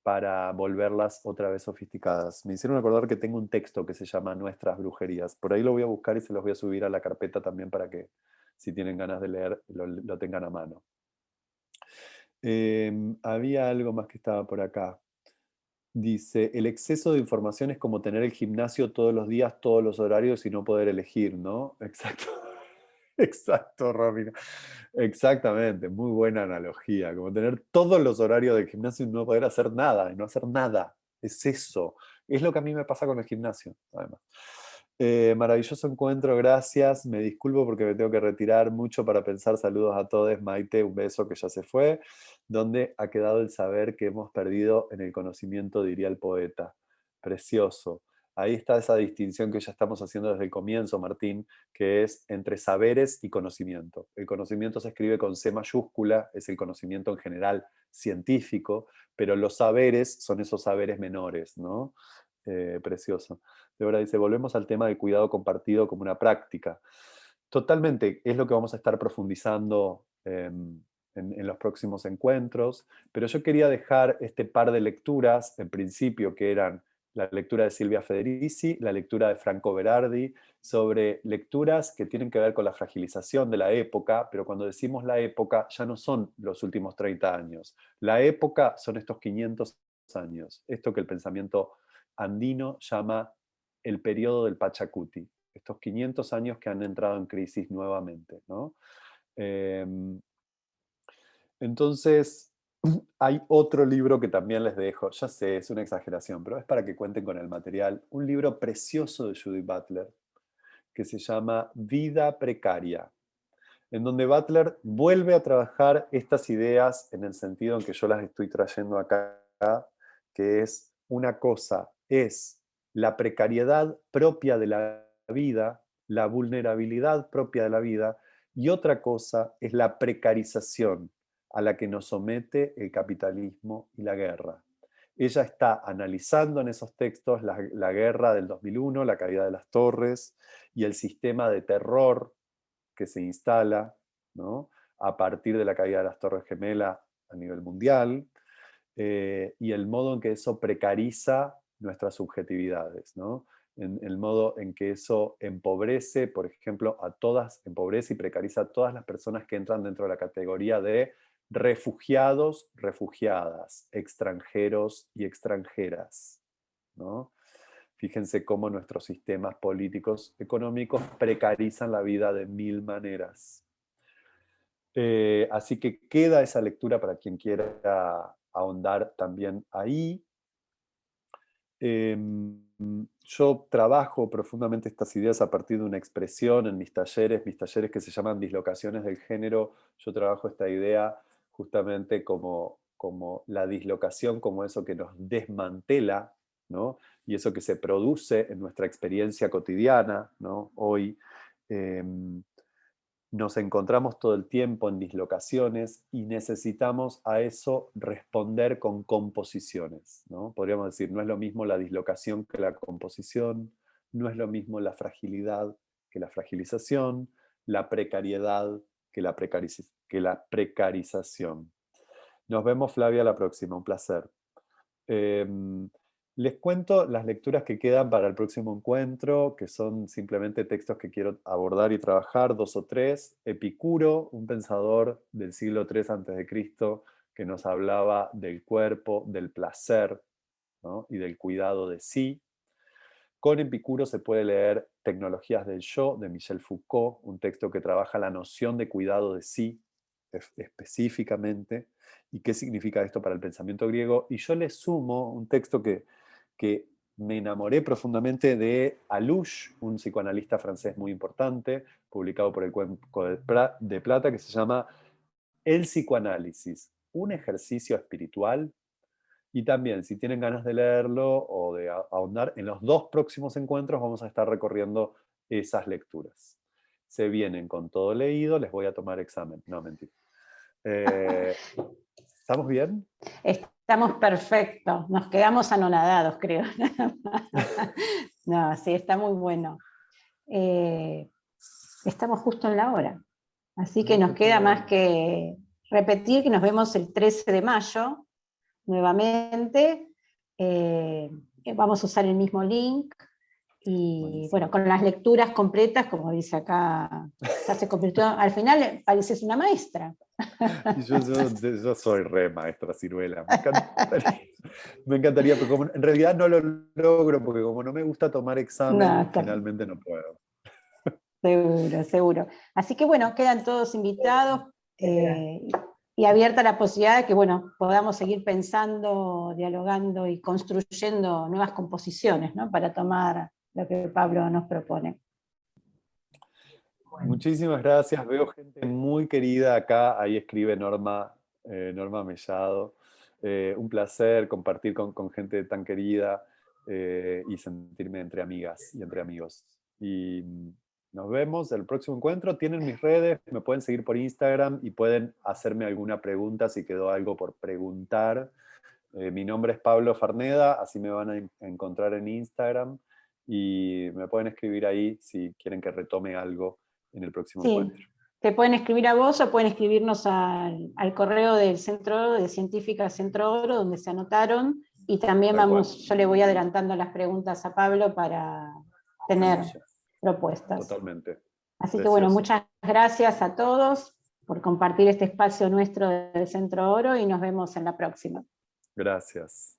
para volverlas otra vez sofisticadas. Me hicieron acordar que tengo un texto que se llama Nuestras brujerías. Por ahí lo voy a buscar y se los voy a subir a la carpeta también para que, si tienen ganas de leer, lo tengan a mano. Había algo más que estaba por acá. Dice, el exceso de información es como tener el gimnasio todos los días, todos los horarios y no poder elegir, ¿no? Exacto. Exacto, Romina. Exactamente, muy buena analogía. Como tener todos los horarios del gimnasio y no poder hacer nada, y no hacer nada. Es eso. Es lo que a mí me pasa con el gimnasio, además. Maravilloso encuentro, gracias. Me disculpo porque me tengo que retirar mucho para pensar. Saludos a todos. Maite, un beso que ya se fue. ¿Dónde ha quedado el saber que hemos perdido en el conocimiento? Diría el poeta. Precioso. Ahí está esa distinción que ya estamos haciendo desde el comienzo, Martín, que es entre saberes y conocimiento. El conocimiento se escribe con C mayúscula, es el conocimiento en general científico, pero los saberes son esos saberes menores, ¿no? Precioso. Débora dice, volvemos al tema del cuidado compartido como una práctica. Totalmente, es lo que vamos a estar profundizando en los próximos encuentros, pero yo quería dejar este par de lecturas, en principio, que eran la lectura de Silvia Federici, la lectura de Franco Berardi, sobre lecturas que tienen que ver con la fragilización de la época, pero cuando decimos la época ya no son los últimos 30 años. La época son estos 500 años, esto que el pensamiento andino llama el periodo del Pachacuti, estos 500 años que han entrado en crisis nuevamente, ¿no? Entonces, hay otro libro que también les dejo, ya sé, es una exageración, pero es para que cuenten con el material, un libro precioso de Judith Butler, que se llama Vida Precaria, en donde Butler vuelve a trabajar estas ideas en el sentido en que yo las estoy trayendo acá, que es una cosa, es la precariedad propia de la vida, la vulnerabilidad propia de la vida, y otra cosa es la precarización a la que nos somete el capitalismo y la guerra. Ella está analizando en esos textos la guerra del 2001, la caída de las torres y el sistema de terror que se instala, ¿no? A partir de la caída de las Torres Gemelas a nivel mundial, y el modo en que eso precariza nuestras subjetividades, ¿no? En el modo en que eso empobrece, por ejemplo, empobrece y precariza a todas las personas que entran dentro de la categoría de refugiados, refugiadas, extranjeros y extranjeras, ¿no? Fíjense cómo nuestros sistemas políticos económicos precarizan la vida de mil maneras. Así que queda esa lectura para quien quiera ahondar también ahí. Yo trabajo profundamente estas ideas a partir de una expresión en mis talleres que se llaman dislocaciones del género. Yo trabajo esta idea justamente como la dislocación, como eso que nos desmantela, ¿no? Y eso que se produce en nuestra experiencia cotidiana, ¿no? Hoy nos encontramos todo el tiempo en dislocaciones y necesitamos a eso responder con composiciones, ¿no? Podríamos decir, no es lo mismo la dislocación que la composición, no es lo mismo la fragilidad que la fragilización, la precariedad que la precarización. Nos vemos, Flavia, la próxima. Un placer. Les cuento las lecturas que quedan para el próximo encuentro, que son simplemente textos que quiero abordar y trabajar, 2 o 3. Epicuro, un pensador del siglo III a.C., que nos hablaba del cuerpo, del placer, ¿no? Y del cuidado de sí. Con Epicuro se puede leer Tecnologías del Yo, de Michel Foucault, un texto que trabaja la noción de cuidado de sí específicamente, y qué significa esto para el pensamiento griego. Y yo le sumo un texto que me enamoré profundamente de Alouche, un psicoanalista francés muy importante, publicado por el Cuenco de Plata, que se llama El psicoanálisis, un ejercicio espiritual. Y también, si tienen ganas de leerlo o de ahondar, en los 2 próximos encuentros vamos a estar recorriendo esas lecturas. Se vienen con todo leído, les voy a tomar examen. No, mentira. ¿Estamos bien? Estamos perfectos, nos quedamos anonadados, creo. No, sí, está muy bueno. Estamos justo en la hora, así que nos queda más que repetir que nos vemos el 13 de mayo, nuevamente. Vamos a usar el mismo link, y Buenísimo. bueno, con las lecturas completas, como dice acá, ya se convirtió, al final pareces una maestra. Y yo soy re maestra ciruela. Me encantaría, pero como en realidad no lo logro, porque como no me gusta tomar examen, No, finalmente no puedo. seguro, seguro. Así que bueno, quedan todos invitados, y abierta la posibilidad de que bueno, podamos seguir pensando, dialogando y construyendo nuevas composiciones, ¿no? Para tomar lo que Pablo nos propone. Muchísimas gracias. Veo gente muy querida acá. Ahí escribe Norma Mellado. Un placer compartir con gente tan querida y sentirme entre amigas y entre amigos. Y nos vemos el próximo encuentro. Tienen mis redes, me pueden seguir por Instagram y pueden hacerme alguna pregunta si quedó algo por preguntar. Mi nombre es Pablo Farneda, así me van a encontrar en Instagram y me pueden escribir ahí si quieren que retome algo en el próximo encuentro. Te pueden escribir a vos o pueden escribirnos al correo del Centro de Científicas Centro Oro, donde se anotaron, y también yo le voy adelantando las preguntas a Pablo para tener propuestas. Totalmente. Así que bueno, muchas gracias a todos por compartir este espacio nuestro del Centro Oro y nos vemos en la próxima. Gracias.